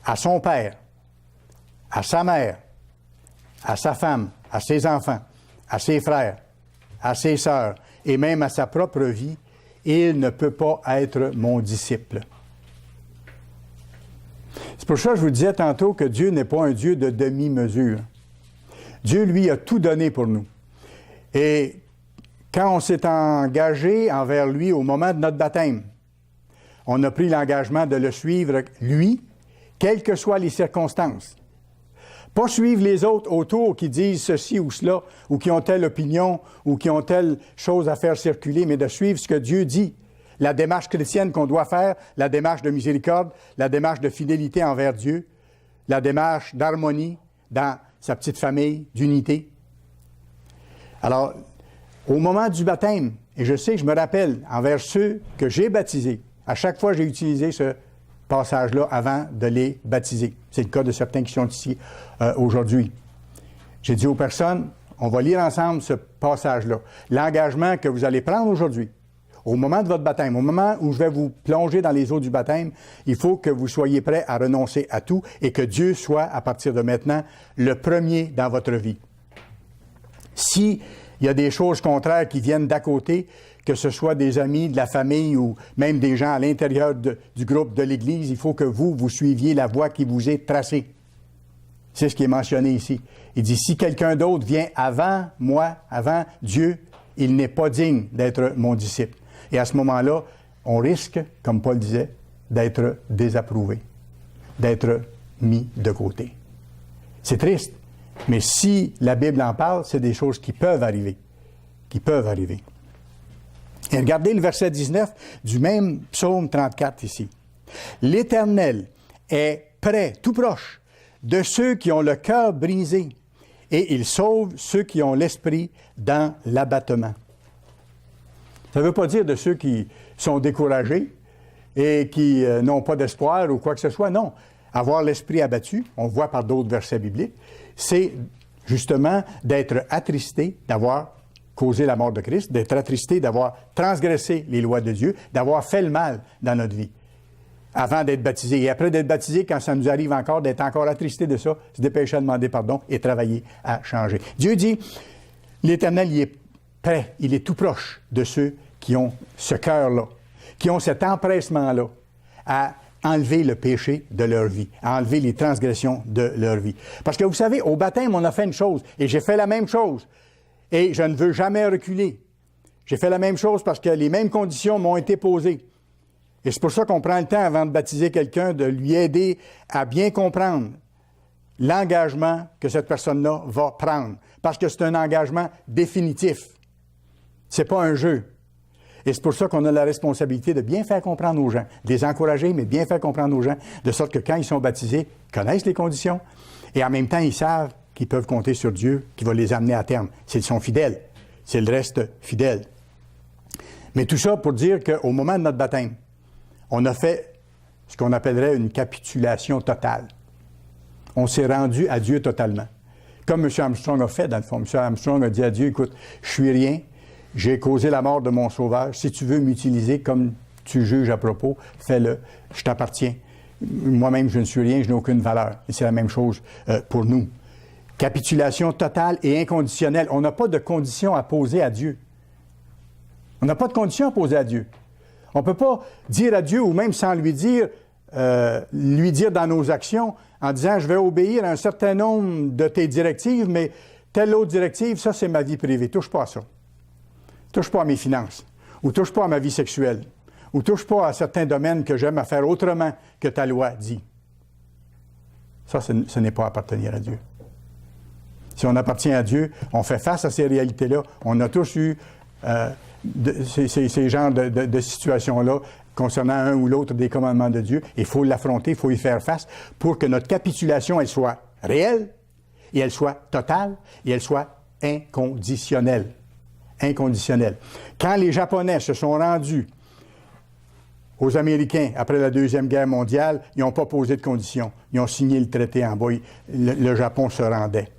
à son père, à sa mère, à sa femme, à ses enfants, à ses frères, à ses sœurs et même à sa propre vie, il ne peut pas être mon disciple. C'est pour ça que je vous disais tantôt que Dieu n'est pas un Dieu de demi-mesure. Dieu, lui, a tout donné pour nous. Et quand on s'est engagé envers lui au moment de notre baptême, on a pris l'engagement de le suivre, lui, quelles que soient les circonstances. Pas suivre les autres autour qui disent ceci ou cela, ou qui ont telle opinion, ou qui ont telle chose à faire circuler, mais de suivre ce que Dieu dit. La démarche chrétienne qu'on doit faire, la démarche de miséricorde, la démarche de fidélité envers Dieu, la démarche d'harmonie dans sa petite famille, d'unité. Alors, au moment du baptême, et je sais, je me rappelle, envers ceux que j'ai baptisés, à chaque fois j'ai utilisé ce passage-là avant de les baptiser. C'est le cas de certains qui sont ici aujourd'hui. J'ai dit aux personnes, on va lire ensemble ce passage-là. L'engagement que vous allez prendre aujourd'hui, au moment de votre baptême, au moment où je vais vous plonger dans les eaux du baptême, il faut que vous soyez prêts à renoncer à tout et que Dieu soit, à partir de maintenant, le premier dans votre vie. S'il y a des choses contraires qui viennent d'à côté, que ce soit des amis, de la famille ou même des gens à l'intérieur du groupe de l'Église, il faut que vous suiviez la voie qui vous est tracée. C'est ce qui est mentionné ici. Il dit, si quelqu'un d'autre vient avant moi, avant Dieu, il n'est pas digne d'être mon disciple. Et à ce moment-là, on risque, comme Paul disait, d'être désapprouvé, d'être mis de côté. C'est triste, mais si la Bible en parle, c'est des choses qui peuvent arriver, qui peuvent arriver. Et regardez le verset 19 du même psaume 34 ici. « L'Éternel est près, tout proche, de ceux qui ont le cœur brisé, et il sauve ceux qui ont l'esprit dans l'abattement. » Ça ne veut pas dire de ceux qui sont découragés et qui n'ont pas d'espoir ou quoi que ce soit. Non. Avoir l'esprit abattu, on le voit par d'autres versets bibliques, c'est justement d'être attristé, d'avoir causé la mort de Christ, d'être attristé, d'avoir transgressé les lois de Dieu, d'avoir fait le mal dans notre vie avant d'être baptisé. Et après d'être baptisé, quand ça nous arrive encore, d'être encore attristé de ça, se dépêcher à demander pardon et travailler à changer. Dieu dit, l'Éternel, il est près, il est tout proche de ceux qui ont ce cœur-là, qui ont cet empressement-là à enlever le péché de leur vie, à enlever les transgressions de leur vie. Parce que vous savez, au baptême, on a fait une chose, et j'ai fait la même chose, et je ne veux jamais reculer. J'ai fait la même chose parce que les mêmes conditions m'ont été posées. Et c'est pour ça qu'on prend le temps, avant de baptiser quelqu'un, de lui aider à bien comprendre l'engagement que cette personne-là va prendre. Parce que c'est un engagement définitif. C'est pas un jeu. Et c'est pour ça qu'on a la responsabilité de bien faire comprendre aux gens, de les encourager, mais bien faire comprendre aux gens, de sorte que quand ils sont baptisés, ils connaissent les conditions, et en même temps, ils savent qu'ils peuvent compter sur Dieu, qui va les amener à terme, s'ils sont fidèles, s'ils restent fidèles. Mais tout ça pour dire qu'au moment de notre baptême, on a fait ce qu'on appellerait une capitulation totale. On s'est rendu à Dieu totalement. Comme M. Armstrong a fait, dans le fond. M. Armstrong a dit à Dieu, écoute, je suis rien, j'ai causé la mort de mon sauveur. Si tu veux m'utiliser comme tu juges à propos, fais-le. Je t'appartiens. Moi-même, je ne suis rien, je n'ai aucune valeur. Et c'est la même chose pour nous. Capitulation totale et inconditionnelle. On n'a pas de conditions à poser à Dieu. On n'a pas de conditions à poser à Dieu. On ne peut pas dire à Dieu, ou même sans lui dire dans nos actions, en disant, je vais obéir à un certain nombre de tes directives, mais telle autre directive, ça, c'est ma vie privée. Touche pas à ça. Touche pas à mes finances, ou touche pas à ma vie sexuelle, ou touche pas à certains domaines que j'aime à faire autrement que ta loi dit. Ça, ce n'est pas appartenir à Dieu. Si on appartient à Dieu, on fait face à ces réalités-là. On a tous eu ces genres de situations-là concernant un ou l'autre des commandements de Dieu. Il faut l'affronter, il faut y faire face pour que notre capitulation, elle soit réelle, et elle soit totale, et elle soit inconditionnelle. Inconditionnelle. Quand les Japonais se sont rendus aux Américains après la Deuxième Guerre mondiale, ils n'ont pas posé de conditions. Ils ont signé le traité en bas. Le Japon se rendait.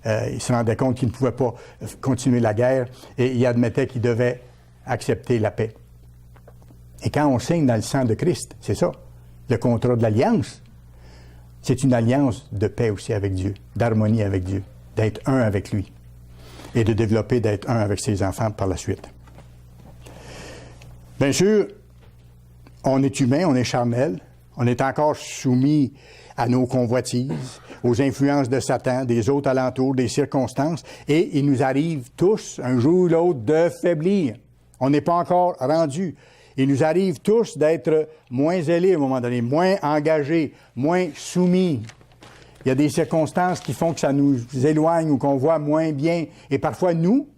Ils se rendaient compte qu'ils ne pouvaient pas continuer la guerre et ils admettaient qu'ils devaient accepter la paix. Et quand on signe dans le sang de Christ, c'est ça, le contrat de l'Alliance, C'est une alliance de paix aussi avec Dieu, d'harmonie avec Dieu, d'être un avec lui et de développer d'être un avec ses enfants par la suite. Bien sûr, on est humain, on est charnel, on est encore soumis à nos convoitises, aux influences de Satan, des autres alentours, des circonstances, et il nous arrive tous, un jour ou l'autre, de faiblir. On n'est pas encore rendu. Il nous arrive tous d'être moins zélés à un moment donné, moins engagés, moins soumis. Il y a des circonstances qui font que ça nous éloigne ou qu'on voit moins bien. Et parfois, nous,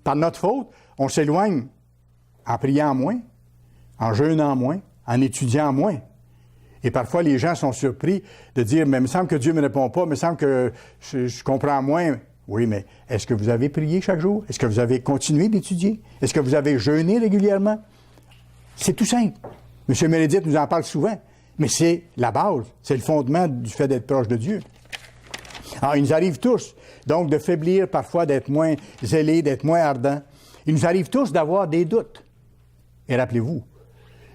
par notre faute, on s'éloigne en priant moins, en jeûnant moins, en étudiant moins. Et parfois, les gens sont surpris de dire « Mais il me semble que Dieu ne me répond pas, il me semble que je comprends moins. » Oui, mais est-ce que vous avez prié chaque jour? Est-ce que vous avez continué d'étudier? Est-ce que vous avez jeûné régulièrement? C'est tout simple. M. Meredith nous en parle souvent, mais c'est la base, c'est le fondement du fait d'être proche de Dieu. Alors, il nous arrive tous, donc, de faiblir parfois, d'être moins zélés, d'être moins ardents. Il nous arrive tous d'avoir des doutes. Et rappelez-vous,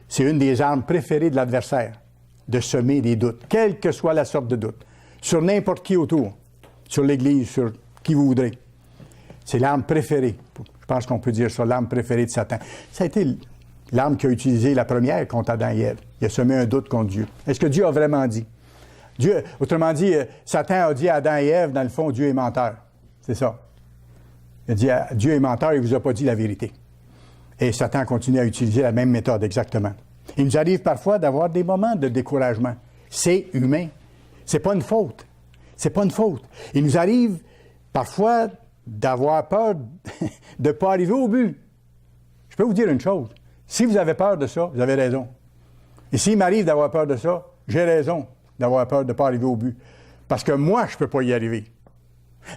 c'est une des armes préférées de l'adversaire, de semer des doutes, quelle que soit la sorte de doute, sur n'importe qui autour, sur l'Église, sur qui vous voudrez. C'est l'arme préférée. Je pense qu'on peut dire ça, l'arme préférée de Satan. Ça a été l'arme qu'il a utilisée la première contre Adam et Ève. Il a semé un doute contre Dieu. Est-ce que Dieu a vraiment dit? Dieu, autrement dit, Satan a dit à Adam et Ève, dans le fond, Dieu est menteur. C'est ça. Il a dit, Dieu est menteur, il ne vous a pas dit la vérité. Et Satan continue à utiliser la même méthode, exactement. Il nous arrive parfois d'avoir des moments de découragement. C'est humain. C'est pas une faute. C'est pas une faute. Il nous arrive parfois d'avoir peur de ne pas arriver au but. Je peux vous dire une chose. Si vous avez peur de ça, vous avez raison. Et s'il m'arrive d'avoir peur de ça, j'ai raison d'avoir peur de ne pas arriver au but. Parce que moi, je ne peux pas y arriver.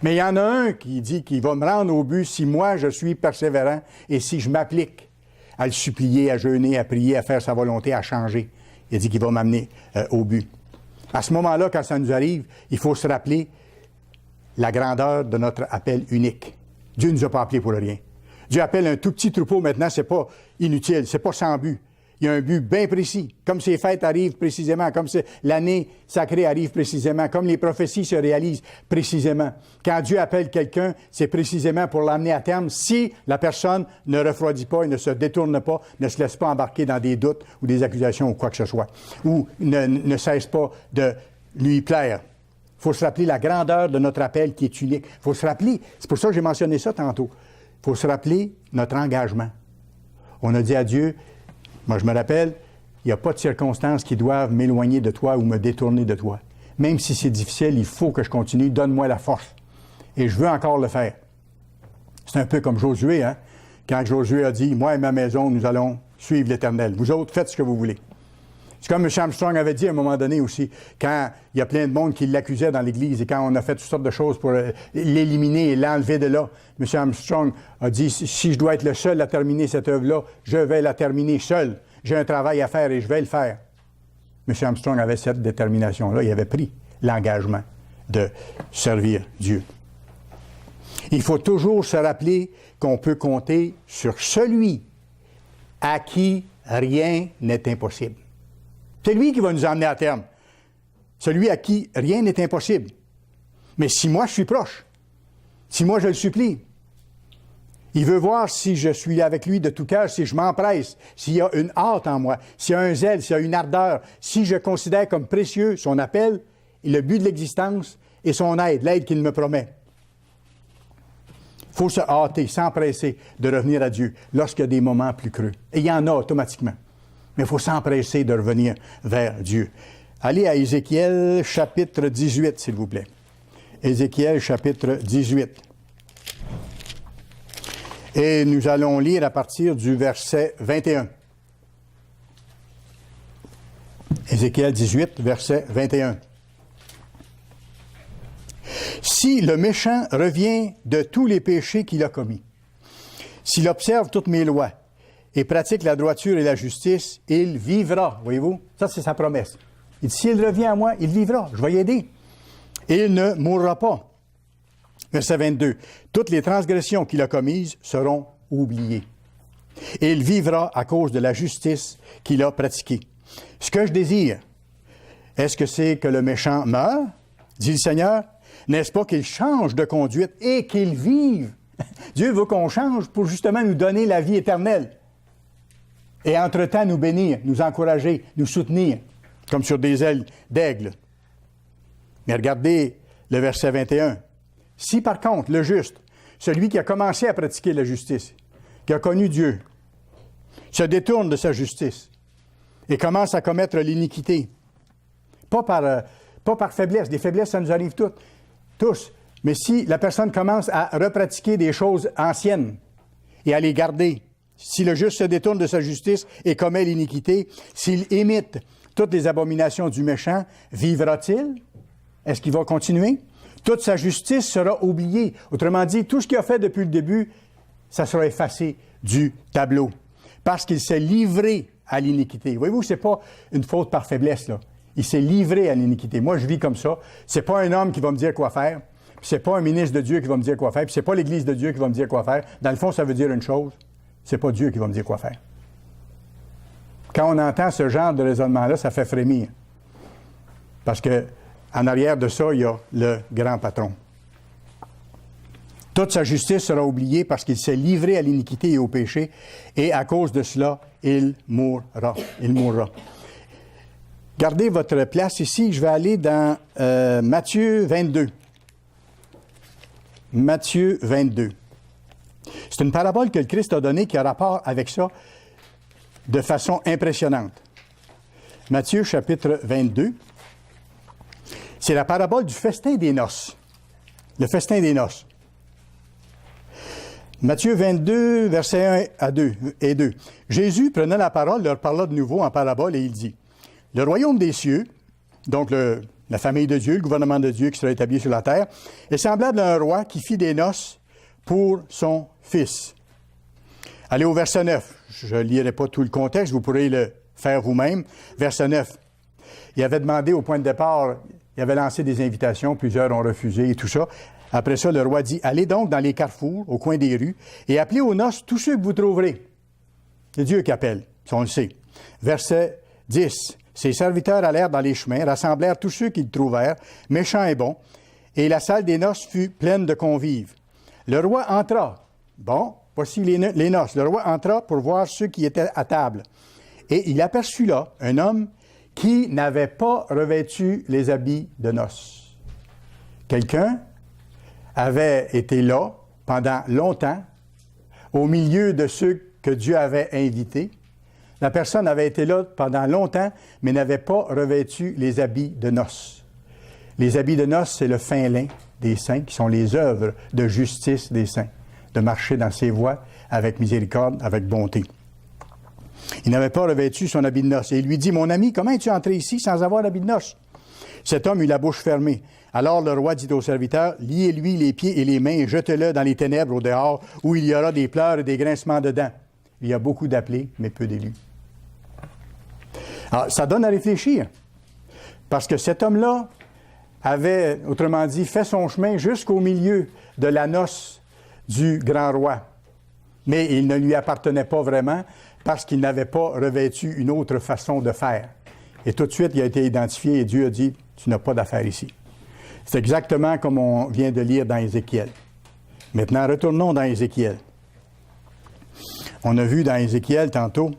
Mais il y en a un qui dit qu'il va me rendre au but si moi, je suis persévérant et si je m'applique à le supplier, à jeûner, à prier, à faire sa volonté, à changer. Il a dit qu'il va m'amener au but. À ce moment-là, quand ça nous arrive, il faut se rappeler la grandeur de notre appel unique. Dieu ne nous a pas appelés pour rien. Dieu appelle un tout petit troupeau maintenant, c'est pas inutile, c'est pas sans but. Il y a un but bien précis. Comme ces fêtes arrivent précisément, comme l'année sacrée arrive précisément, comme les prophéties se réalisent précisément. Quand Dieu appelle quelqu'un, c'est précisément pour l'amener à terme si la personne ne refroidit pas et ne se détourne pas, ne se laisse pas embarquer dans des doutes ou des accusations ou quoi que ce soit, ou ne cesse pas de lui plaire. Il faut se rappeler la grandeur de notre appel qui est unique. Il faut se rappeler, c'est pour ça que j'ai mentionné ça tantôt, il faut se rappeler notre engagement. On a dit à Dieu, moi je me rappelle, il n'y a pas de circonstances qui doivent m'éloigner de toi ou me détourner de toi. Même si c'est difficile, il faut que je continue, donne-moi la force. Et je veux encore le faire. C'est un peu comme Josué, hein? Quand Josué a dit, moi et ma maison, nous allons suivre l'Éternel. Vous autres, faites ce que vous voulez. C'est comme M. Armstrong avait dit à un moment donné aussi, quand il y a plein de monde qui l'accusait dans l'Église et quand on a fait toutes sortes de choses pour l'éliminer et l'enlever de là, M. Armstrong a dit, si je dois être le seul à terminer cette œuvre-là, je vais la terminer seul. J'ai un travail à faire et je vais le faire. M. Armstrong avait cette détermination-là. Il avait pris l'engagement de servir Dieu. Il faut toujours se rappeler qu'on peut compter sur celui à qui rien n'est impossible. C'est lui qui va nous emmener à terme. Celui à qui rien n'est impossible. Mais si moi je suis proche, si moi je le supplie, il veut voir si je suis avec lui de tout cœur, si je m'empresse, s'il y a une hâte en moi, s'il y a un zèle, s'il y a une ardeur, si je considère comme précieux son appel, le but de l'existence et son aide, l'aide qu'il me promet. Il faut se hâter, s'empresser de revenir à Dieu lorsqu'il y a des moments plus creux. Et il y en a automatiquement. Mais il faut s'empresser de revenir vers Dieu. Allez à Ézéchiel, chapitre 18, s'il vous plaît. Ézéchiel, chapitre 18. Et nous allons lire à partir du verset 21. Ézéchiel 18, verset 21. Si le méchant revient de tous les péchés qu'il a commis, s'il observe toutes mes lois, et pratique la droiture et la justice, il vivra. Voyez-vous? Ça, c'est sa promesse. Il dit, s'il revient à moi, il vivra. Je vais y aider. Et il ne mourra pas. Verset 22. Toutes les transgressions qu'il a commises seront oubliées. Et il vivra à cause de la justice qu'il a pratiquée. Ce que je désire, Est-ce que c'est que le méchant meurt? Dit le Seigneur. N'est-ce pas qu'il change de conduite et qu'il vive? Dieu veut qu'on change pour justement nous donner la vie éternelle. Et entre-temps, nous bénir, nous encourager, nous soutenir, comme sur des ailes d'aigle. Mais regardez le verset 21. Si par contre, le juste, celui qui a commencé à pratiquer la justice, qui a connu Dieu, se détourne de sa justice et commence à commettre l'iniquité, pas par faiblesse, des faiblesses, ça nous arrive tous, mais si la personne commence à repratiquer des choses anciennes et à les garder, si le juste se détourne de sa justice et commet l'iniquité, s'il imite toutes les abominations du méchant, vivra-t-il? Est-ce qu'il va continuer? Toute sa justice sera oubliée. Autrement dit, tout ce qu'il a fait depuis le début, ça sera effacé du tableau. Parce qu'il s'est livré à l'iniquité. Voyez-vous, ce n'est pas une faute par faiblesse, là. Il s'est livré à l'iniquité. Moi, je vis comme ça. C'est pas un homme qui va me dire quoi faire. Puis c'est pas un ministre de Dieu qui va me dire quoi faire. Puis c'est pas l'Église de Dieu qui va me dire quoi faire. Dans le fond, ça veut dire une chose. C'est pas Dieu qui va me dire quoi faire. Quand on entend ce genre de raisonnement-là, ça fait frémir. Parce que en arrière de ça, il y a le grand patron. Toute sa justice sera oubliée parce qu'il s'est livré à l'iniquité et au péché, et à cause de cela, il mourra. Il mourra. Gardez votre place ici. Je vais aller dans Matthieu 22. Matthieu 22. C'est une parabole que le Christ a donnée qui a rapport avec ça de façon impressionnante. Matthieu chapitre 22. C'est la parabole du festin des noces. Le festin des noces. Matthieu 22, versets 1 et 2. Jésus, prenant la parole, leur parla de nouveau en parabole et il dit, « Le royaume des cieux, donc la famille de Dieu, le gouvernement de Dieu qui sera établi sur la terre, est semblable à un roi qui fit des noces pour son fils. » Allez au verset 9. Je ne lirai pas tout le contexte, vous pourrez le faire vous-même. Verset 9. Il avait demandé au point de départ, il avait lancé des invitations, plusieurs ont refusé et tout ça. Après ça, le roi dit, « Allez donc dans les carrefours, au coin des rues, et appelez aux noces tous ceux que vous trouverez. » C'est Dieu qui appelle, ça on le sait. Verset 10. Ses serviteurs allèrent dans les chemins, rassemblèrent tous ceux qu'ils trouvèrent, méchants et bons, et la salle des noces fut pleine de convives. Le roi entra. Bon, voici les noces. Le roi entra pour voir ceux qui étaient à table. Et il aperçut là un homme qui n'avait pas revêtu les habits de noces. Quelqu'un avait été là pendant longtemps, au milieu de ceux que Dieu avait invités. La personne avait été là pendant longtemps, mais n'avait pas revêtu les habits de noces. Les habits de noces, c'est le fin lin des saints, qui sont les œuvres de justice des saints, de marcher dans ses voies avec miséricorde, avec bonté. Il n'avait pas revêtu son habit de noces. Et il lui dit, « Mon ami, comment es-tu entré ici sans avoir l'habit de noces? » Cet homme eut la bouche fermée. Alors le roi dit au serviteur, « Liez-lui les pieds et les mains et jetez-le dans les ténèbres au dehors, où il y aura des pleurs et des grincements de dents. » Il y a beaucoup d'appelés, mais peu d'élus. Alors, ça donne à réfléchir, parce que cet homme-là avait, autrement dit, fait son chemin jusqu'au milieu de la noce du grand roi. Mais il ne lui appartenait pas vraiment, parce qu'il n'avait pas revêtu une autre façon de faire. Et tout de suite, il a été identifié et Dieu a dit, « Tu n'as pas d'affaire ici. » C'est exactement comme on vient de lire dans Ézéchiel. Maintenant, retournons dans Ézéchiel. On a vu dans Ézéchiel tantôt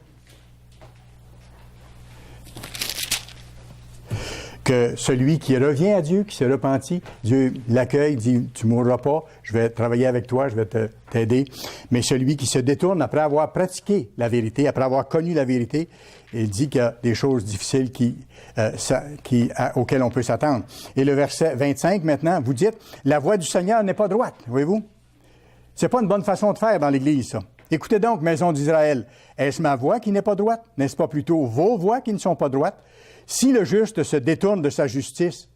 que celui qui revient à Dieu, qui se repentit, Dieu l'accueille, dit « Tu ne mourras pas, je vais travailler avec toi, je vais t'aider. » Mais celui qui se détourne après avoir pratiqué la vérité, après avoir connu la vérité, il dit qu'il y a des choses difficiles auxquelles on peut s'attendre. Et le verset 25 maintenant, vous dites « La voie du Seigneur n'est pas droite. » Voyez-vous? C'est pas une bonne façon de faire dans l'Église, ça. Écoutez donc, maison d'Israël, est-ce ma voix qui n'est pas droite? N'est-ce pas plutôt vos voix qui ne sont pas droites? Si le juste se détourne de sa justice,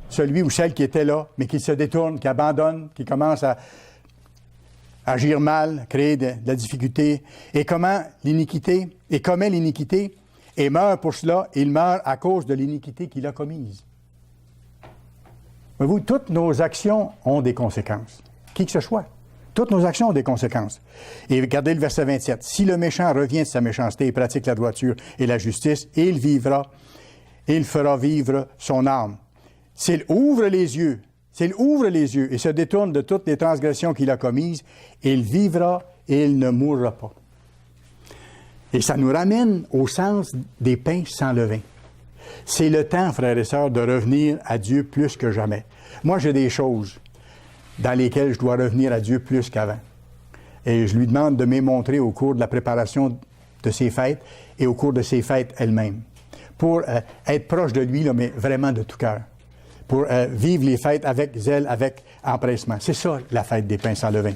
celui ou celle qui était là, mais qui se détourne, qui abandonne, qui commence à agir mal, créer de la difficulté, et commet l'iniquité, et meurt pour cela, il meurt à cause de l'iniquité qu'il a commise. Voyez-vous, toutes nos actions ont des conséquences. Qui que ce soit. Toutes nos actions ont des conséquences. Et regardez le verset 27. « Si le méchant revient de sa méchanceté et pratique la droiture et la justice, il vivra et il fera vivre son âme. S'il ouvre les yeux et se détourne de toutes les transgressions qu'il a commises, il vivra et il ne mourra pas. Et ça nous ramène au sens des pains sans levain. C'est le temps, frères et sœurs, de revenir à Dieu plus que jamais. Moi, j'ai des choses dans lesquelles je dois revenir à Dieu plus qu'avant. Et je lui demande de me montrer au cours de la préparation de ces fêtes et au cours de ces fêtes elles-mêmes. Pour être proche de lui, là, mais vraiment de tout cœur. Pour vivre les fêtes avec zèle, avec empressement. C'est ça, la fête des pains sans levain.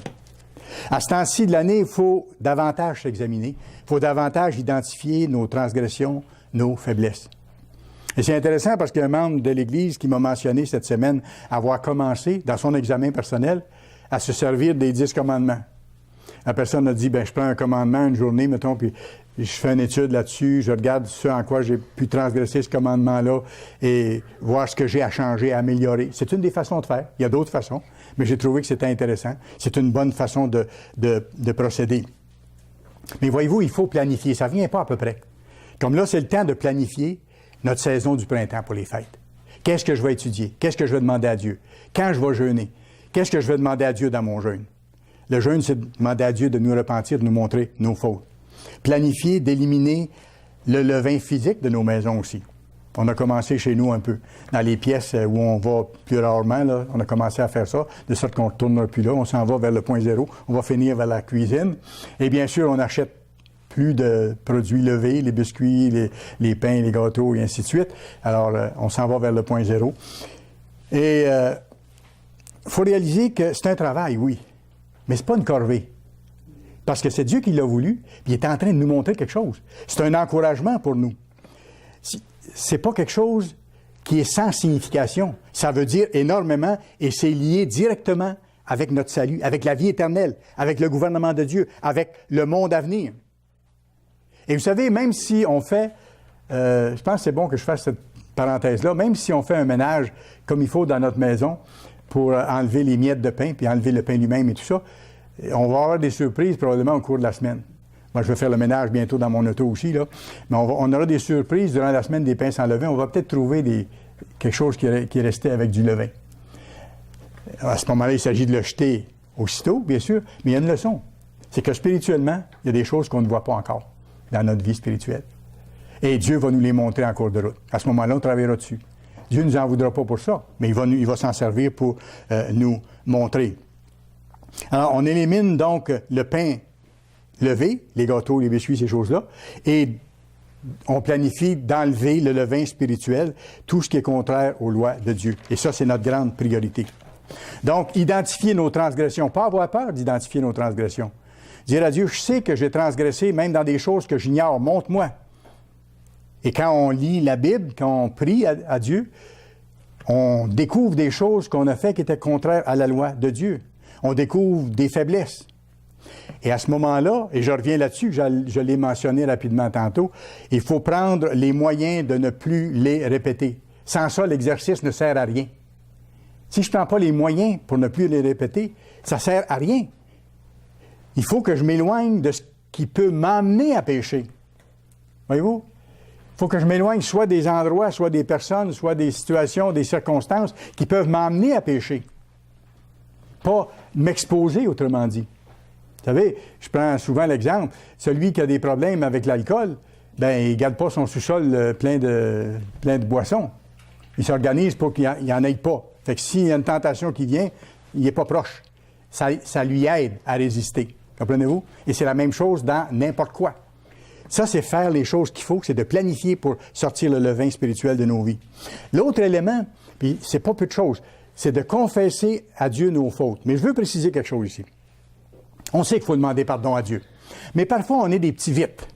À ce temps-ci de l'année, il faut davantage s'examiner. Il faut davantage identifier nos transgressions, nos faiblesses. Et c'est intéressant parce qu'il y a un membre de l'Église qui m'a mentionné cette semaine avoir commencé, dans son examen personnel, à se servir des 10 commandements. La personne a dit, bien, je prends un commandement une journée, mettons, puis je fais une étude là-dessus, je regarde ce en quoi j'ai pu transgresser ce commandement-là et voir ce que j'ai à changer, à améliorer. C'est une des façons de faire. Il y a d'autres façons, mais j'ai trouvé que c'était intéressant. C'est une bonne façon de procéder. Mais voyez-vous, il faut planifier. Ça ne vient pas à peu près. Comme là, c'est le temps de planifier notre saison du printemps pour les fêtes. Qu'est-ce que je vais étudier? Qu'est-ce que je vais demander à Dieu? Quand je vais jeûner? Qu'est-ce que je vais demander à Dieu dans mon jeûne? Le jeûne, c'est de demander à Dieu de nous repentir, de nous montrer nos fautes. Planifier, d'éliminer le levain physique de nos maisons aussi. On a commencé chez nous un peu. Dans les pièces où on va plus rarement, là, on a commencé à faire ça, de sorte qu'on ne retournera plus là. On s'en va vers le point zéro. On va finir vers la cuisine. Et bien sûr, on achète plus de produits levés, les biscuits, les pains, les gâteaux, et ainsi de suite. Alors, on s'en va vers le point zéro. Et il faut réaliser que c'est un travail, oui, mais ce n'est pas une corvée. Parce que c'est Dieu qui l'a voulu, puis il est en train de nous montrer quelque chose. C'est un encouragement pour nous. C'est pas quelque chose qui est sans signification. Ça veut dire énormément et c'est lié directement avec notre salut, avec la vie éternelle, avec le gouvernement de Dieu, avec le monde à venir. Et vous savez, même si on fait, je pense que c'est bon que je fasse cette parenthèse-là, même si on fait un ménage comme il faut dans notre maison pour enlever les miettes de pain, puis enlever le pain lui-même et tout ça, on va avoir des surprises probablement au cours de la semaine. Moi, je vais faire le ménage bientôt dans mon auto aussi, là. Mais on aura des surprises durant la semaine des pains sans levain. On va peut-être trouver quelque chose qui est resté avec du levain. À ce moment-là, il s'agit de le jeter aussitôt, bien sûr, mais il y a une leçon. C'est que spirituellement, il y a des choses qu'on ne voit pas encore dans notre vie spirituelle. Et Dieu va nous les montrer en cours de route. À ce moment-là, on travaillera dessus. Dieu ne nous en voudra pas pour ça, mais il va s'en servir pour nous montrer. Alors, on élimine donc le pain levé, les gâteaux, les biscuits, ces choses-là, et on planifie d'enlever le levain spirituel, tout ce qui est contraire aux lois de Dieu. Et ça, c'est notre grande priorité. Donc, identifier nos transgressions, pas avoir peur d'identifier nos transgressions. Dire à Dieu, je sais que j'ai transgressé, même dans des choses que j'ignore, montre-moi. Et quand on lit la Bible, quand on prie à Dieu, on découvre des choses qu'on a faites qui étaient contraires à la loi de Dieu. On découvre des faiblesses. Et à ce moment-là, et je reviens là-dessus, je l'ai mentionné rapidement tantôt, il faut prendre les moyens de ne plus les répéter. Sans ça, l'exercice ne sert à rien. Si je ne prends pas les moyens pour ne plus les répéter, ça ne sert à rien. Il faut que je m'éloigne de ce qui peut m'amener à pécher. Voyez-vous? Il faut que je m'éloigne soit des endroits, soit des personnes, soit des situations, des circonstances qui peuvent m'amener à pécher. Pas m'exposer, autrement dit. Vous savez, je prends souvent l'exemple, celui qui a des problèmes avec l'alcool, bien, il ne garde pas son sous-sol plein de boissons. Il s'organise pour qu'il n'y en ait pas. Fait que s'il y a une tentation qui vient, il n'est pas proche. Ça lui aide à résister. Comprenez-vous? Et c'est la même chose dans n'importe quoi. Ça, c'est faire les choses qu'il faut, c'est de planifier pour sortir le levain spirituel de nos vies. L'autre élément, puis c'est pas peu de choses, c'est de confesser à Dieu nos fautes. Mais je veux préciser quelque chose ici. On sait qu'il faut demander pardon à Dieu. Mais parfois, on est des petits vites.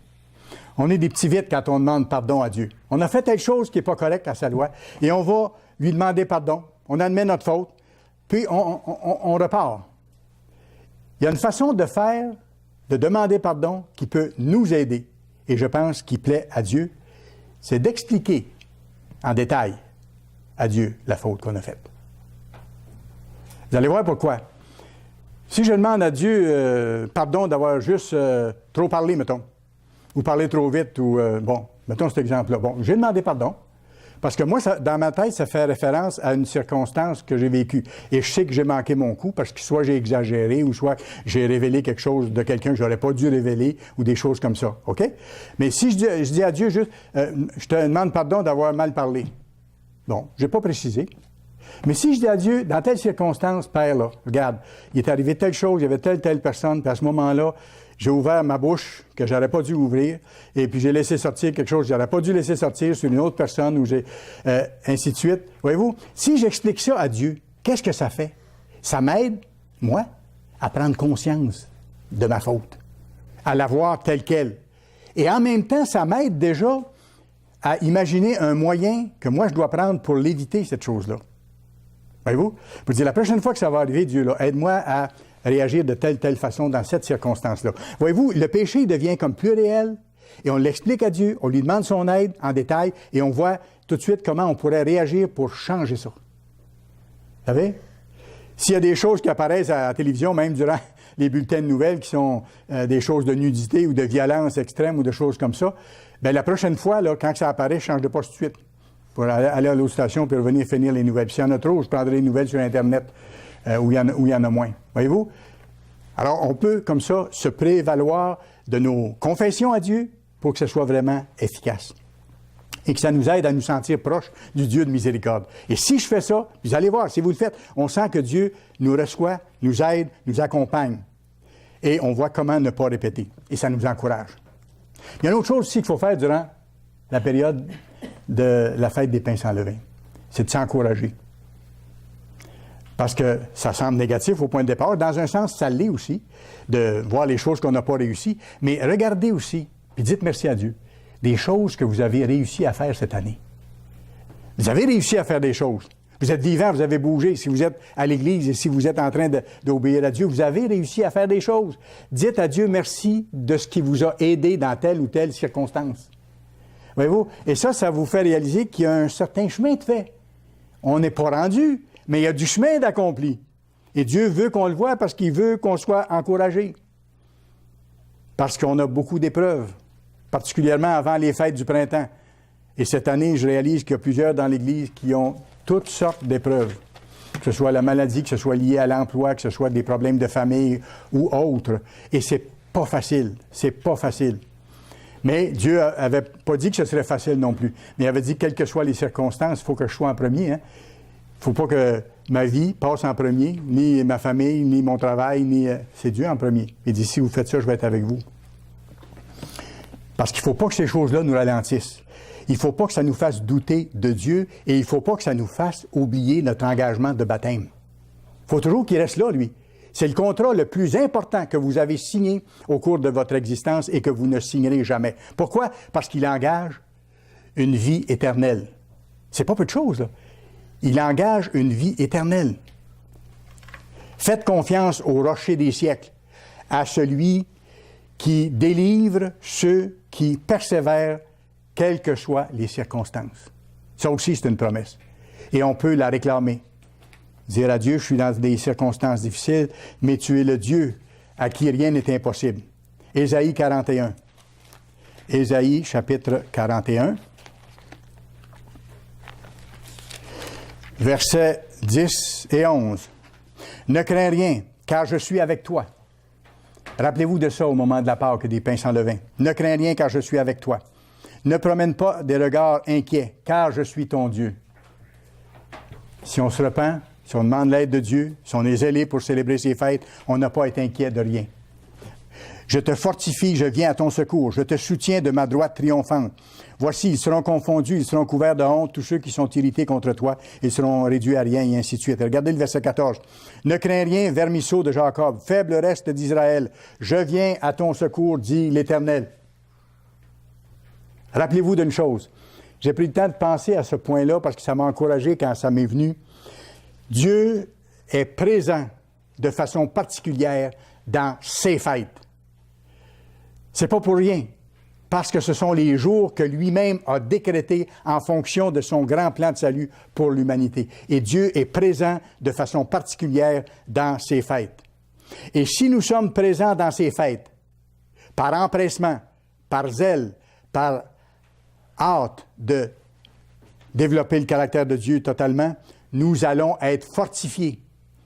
On est des petits vites quand on demande pardon à Dieu. On a fait quelque chose qui n'est pas correct à sa loi, et on va lui demander pardon. On admet notre faute, puis on repart. Il y a une façon de faire, de demander pardon, qui peut nous aider, et je pense qu'il plaît à Dieu, c'est d'expliquer en détail à Dieu la faute qu'on a faite. Vous allez voir pourquoi. Si je demande à Dieu pardon d'avoir juste trop parlé, mettons, ou parlé trop vite, ou, bon, mettons cet exemple-là. Bon, j'ai demandé pardon, Parce que moi, dans ma tête, ça fait référence à une circonstance que j'ai vécue. Et je sais que j'ai manqué mon coup parce que soit j'ai exagéré ou soit j'ai révélé quelque chose de quelqu'un que j'aurais pas dû révéler ou des choses comme ça. OK? Mais si je dis à Dieu juste, je te demande pardon d'avoir mal parlé. Bon, je n'ai pas précisé. Mais si je dis à Dieu, dans telle circonstance, Père, là, regarde, il est arrivé telle chose, il y avait telle personne, puis à ce moment-là, j'ai ouvert ma bouche que j'aurais pas dû ouvrir, et puis j'ai laissé sortir quelque chose que j'aurais pas dû laisser sortir sur une autre personne, ou ainsi de suite. Voyez-vous, si j'explique ça à Dieu, qu'est-ce que ça fait? Ça m'aide, moi, à prendre conscience de ma faute, à la voir telle qu'elle. Et en même temps, ça m'aide déjà à imaginer un moyen que moi, je dois prendre pour l'éviter, cette chose-là. Voyez-vous? Vous dites, la prochaine fois que ça va arriver, Dieu, là, aide-moi à réagir de telle façon dans cette circonstance-là. Voyez-vous, le péché il devient comme plus réel et on l'explique à Dieu, on lui demande son aide en détail et on voit tout de suite comment on pourrait réagir pour changer ça. Vous savez? S'il y a des choses qui apparaissent à la télévision, même durant les bulletins de nouvelles, qui sont des choses de nudité ou de violence extrême ou de choses comme ça, bien, la prochaine fois, là, quand ça apparaît, je change de poste tout de suite pour aller à l'autre station puis revenir finir les nouvelles. Puis s'il y en a trop, je prendrai les nouvelles sur Internet où il y en a moins. Voyez-vous? Alors, on peut, comme ça, se prévaloir de nos confessions à Dieu pour que ce soit vraiment efficace. Et que ça nous aide à nous sentir proches du Dieu de miséricorde. Et si je fais ça, vous allez voir, si vous le faites, on sent que Dieu nous reçoit, nous aide, nous accompagne. Et on voit comment ne pas répéter. Et ça nous encourage. Il y a une autre chose aussi qu'il faut faire durant la période de la fête des pains sans levain. C'est de s'encourager. Parce que ça semble négatif au point de départ. Dans un sens, ça l'est aussi, de voir les choses qu'on n'a pas réussies. Mais regardez aussi, puis dites merci à Dieu, des choses que vous avez réussi à faire cette année. Vous avez réussi à faire des choses. Vous êtes vivant, vous avez bougé. Si vous êtes à l'Église et si vous êtes en train d'obéir à Dieu, vous avez réussi à faire des choses. Dites à Dieu merci de ce qui vous a aidé dans telle ou telle circonstance. Voyez-vous? Et ça vous fait réaliser qu'il y a un certain chemin de fait. On n'est pas rendu, mais il y a du chemin d'accompli. Et Dieu veut qu'on le voie parce qu'il veut qu'on soit encouragé. Parce qu'on a beaucoup d'épreuves, particulièrement avant les fêtes du printemps. Et cette année, je réalise qu'il y a plusieurs dans l'Église qui ont toutes sortes d'épreuves. Que ce soit la maladie, que ce soit lié à l'emploi, que ce soit des problèmes de famille ou autres. Et c'est pas facile. C'est pas facile. Mais Dieu avait pas dit que ce serait facile non plus. Mais il avait dit, quelles que soient les circonstances, il faut que je sois en premier. Il ne faut pas que ma vie passe en premier, ni ma famille, ni mon travail, ni... c'est Dieu en premier. Il dit, si vous faites ça, je vais être avec vous. Parce qu'il ne faut pas que ces choses-là nous ralentissent. Il ne faut pas que ça nous fasse douter de Dieu et il ne faut pas que ça nous fasse oublier notre engagement de baptême. Il faut toujours qu'il reste là, lui. C'est le contrat le plus important que vous avez signé au cours de votre existence et que vous ne signerez jamais. Pourquoi? Parce qu'il engage une vie éternelle. C'est pas peu de choses, là. Il engage une vie éternelle. Faites confiance au rocher des siècles, à celui qui délivre ceux qui persévèrent, quelles que soient les circonstances. Ça aussi, c'est une promesse. Et on peut la réclamer. Dire à Dieu, je suis dans des circonstances difficiles, mais tu es le Dieu à qui rien n'est impossible. Ésaïe 41. Ésaïe, chapitre 41. Versets 10 et 11. Ne crains rien, car je suis avec toi. Rappelez-vous de ça au moment de la Pâque des pains sans levain. Ne crains rien, car je suis avec toi. Ne promène pas des regards inquiets, car je suis ton Dieu. Si on se repent, si on demande l'aide de Dieu, si on est zélé pour célébrer ses fêtes, on n'a pas à être inquiet de rien. Je te fortifie, je viens à ton secours. Je te soutiens de ma droite triomphante. Voici, ils seront confondus, ils seront couverts de honte, tous ceux qui sont irrités contre toi, ils seront réduits à rien, et ainsi de suite. Regardez le verset 14. Ne crains rien, vermisseau de Jacob, faible reste d'Israël. Je viens à ton secours, dit l'Éternel. Rappelez-vous d'une chose. J'ai pris le temps de penser à ce point-là parce que ça m'a encouragé quand ça m'est venu. Dieu est présent de façon particulière dans ses fêtes. C'est pas pour rien, parce que ce sont les jours que lui-même a décrétés en fonction de son grand plan de salut pour l'humanité. Et Dieu est présent de façon particulière dans ses fêtes. Et si nous sommes présents dans ces fêtes, par empressement, par zèle, par hâte de développer le caractère de Dieu totalement, nous allons être fortifiés.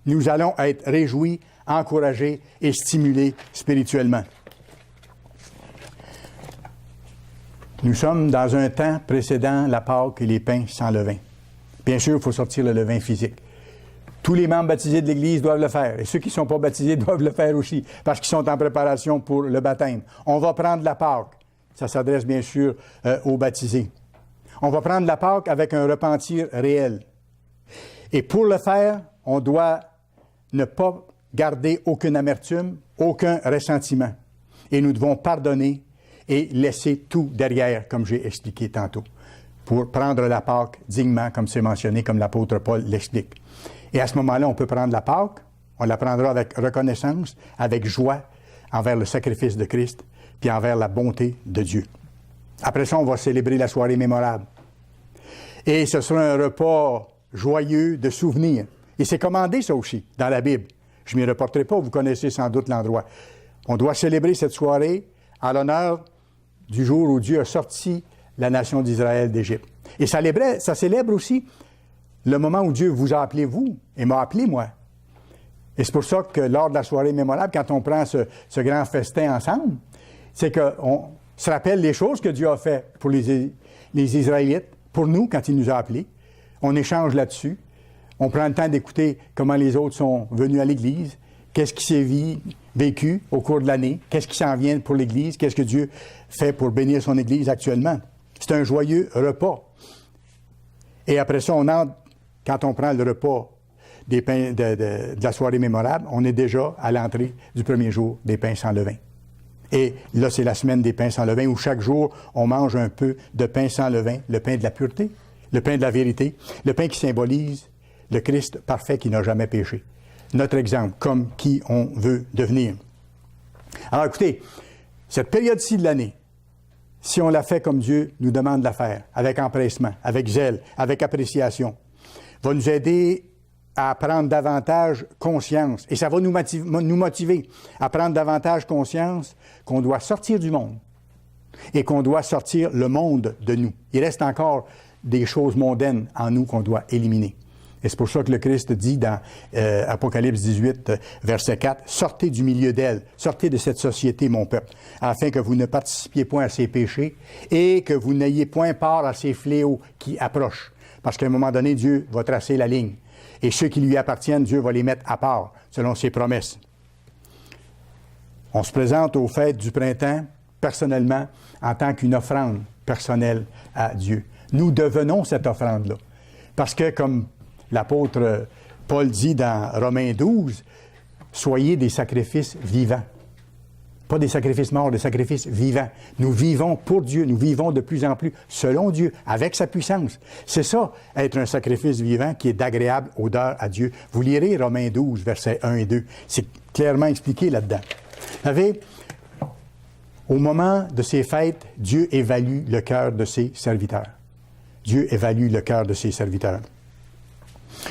Nous allons être réjouis, encouragés et stimulés spirituellement. Nous sommes dans un temps précédant la Pâque et les pains sans levain. Bien sûr, il faut sortir le levain physique. Tous les membres baptisés de l'Église doivent le faire. Et ceux qui ne sont pas baptisés doivent le faire aussi, parce qu'ils sont en préparation pour le baptême. On va prendre la Pâque. Ça s'adresse bien sûr aux baptisés. On va prendre la Pâque avec un repentir réel. Et pour le faire, on doit ne pas garder aucune amertume, aucun ressentiment. Et nous devons pardonner et laisser tout derrière, comme j'ai expliqué tantôt, pour prendre la Pâque dignement, comme c'est mentionné, comme l'apôtre Paul l'explique. Et à ce moment-là, on peut prendre la Pâque, on la prendra avec reconnaissance, avec joie envers le sacrifice de Christ, puis envers la bonté de Dieu. Après ça, on va célébrer la soirée mémorable. Et ce sera un repas joyeux de souvenirs. Et c'est commandé, ça aussi, dans la Bible. Je ne m'y reporterai pas, vous connaissez sans doute l'endroit. On doit célébrer cette soirée à l'honneur du jour où Dieu a sorti la nation d'Israël d'Égypte. Et ça célèbre aussi le moment où Dieu vous a appelé, vous, et m'a appelé, moi. Et c'est pour ça que lors de la soirée mémorable, quand on prend ce grand festin ensemble, c'est qu'on se rappelle les choses que Dieu a fait pour les Israélites, pour nous, quand il nous a appelés. On échange là-dessus. On prend le temps d'écouter comment les autres sont venus à l'Église, qu'est-ce qui s'est vécu au cours de l'année, qu'est-ce qui s'en vient pour l'Église, qu'est-ce que Dieu fait pour bénir son Église actuellement. C'est un joyeux repas. Et après ça, quand on prend le repas des pains de la soirée mémorable, on est déjà à l'entrée du premier jour des pains sans levain. Et là, c'est la semaine des pains sans levain, où chaque jour, on mange un peu de pain sans levain, le pain de la pureté, le pain de la vérité, le pain qui symbolise le Christ parfait qui n'a jamais péché. Notre exemple, comme qui on veut devenir. Alors écoutez, cette période-ci de l'année, si on la fait comme Dieu nous demande de la faire, avec empressement, avec zèle, avec appréciation, va nous aider à prendre davantage conscience. Et ça va nous motiver à prendre davantage conscience qu'on doit sortir du monde et qu'on doit sortir le monde de nous. Il reste encore des choses mondaines en nous qu'on doit éliminer. Et c'est pour ça que le Christ dit dans Apocalypse 18, verset 4, « Sortez du milieu d'elle, sortez de cette société, mon peuple, afin que vous ne participiez point à ses péchés et que vous n'ayez point part à ces fléaux qui approchent. » Parce qu'à un moment donné, Dieu va tracer la ligne. Et ceux qui lui appartiennent, Dieu va les mettre à part, selon ses promesses. On se présente aux fêtes du printemps, personnellement, en tant qu'une offrande personnelle à Dieu. Nous devenons cette offrande-là. Parce que, comme l'apôtre Paul dit dans Romains 12, « Soyez des sacrifices vivants. » Pas des sacrifices morts, des sacrifices vivants. Nous vivons pour Dieu, nous vivons de plus en plus selon Dieu, avec sa puissance. C'est ça, être un sacrifice vivant qui est d'agréable odeur à Dieu. Vous lirez Romains 12, versets 1 et 2. C'est clairement expliqué là-dedans. Vous savez, au moment de ces fêtes, Dieu évalue le cœur de ses serviteurs. Dieu évalue le cœur de ses serviteurs.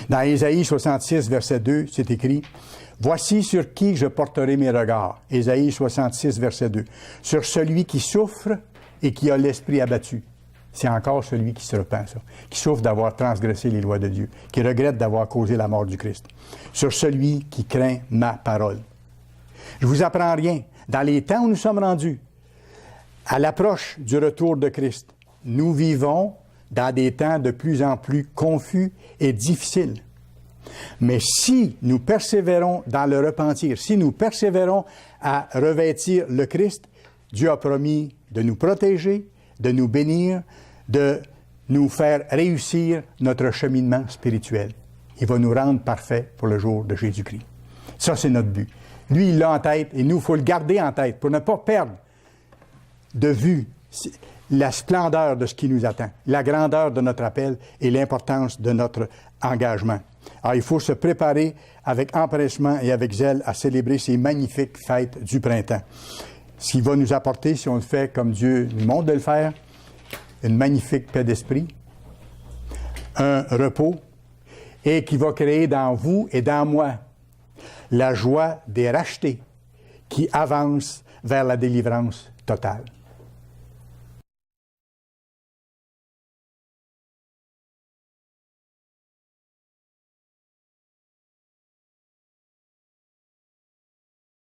Dans Ésaïe 66, verset 2, c'est écrit « Voici sur qui je porterai mes regards. » Ésaïe 66, verset 2. « Sur celui qui souffre et qui a l'esprit abattu. » C'est encore celui qui se repent, ça. Qui souffre d'avoir transgressé les lois de Dieu. Qui regrette d'avoir causé la mort du Christ. « Sur celui qui craint ma parole. » Je vous apprends rien. Dans les temps où nous sommes rendus, à l'approche du retour de Christ, nous vivons dans des temps de plus en plus confus et difficiles. Mais si nous persévérons dans le repentir, si nous persévérons à revêtir le Christ, Dieu a promis de nous protéger, de nous bénir, de nous faire réussir notre cheminement spirituel. Il va nous rendre parfaits pour le jour de Jésus-Christ. Ça, c'est notre but. Lui, il l'a en tête et nous, il faut le garder en tête pour ne pas perdre de vue la splendeur de ce qui nous attend, la grandeur de notre appel et l'importance de notre engagement. Alors, il faut se préparer avec empressement et avec zèle à célébrer ces magnifiques fêtes du printemps. Ce qui va nous apporter, si on le fait comme Dieu nous montre de le faire, une magnifique paix d'esprit, un repos, et qui va créer dans vous et dans moi la joie des rachetés qui avancent vers la délivrance totale.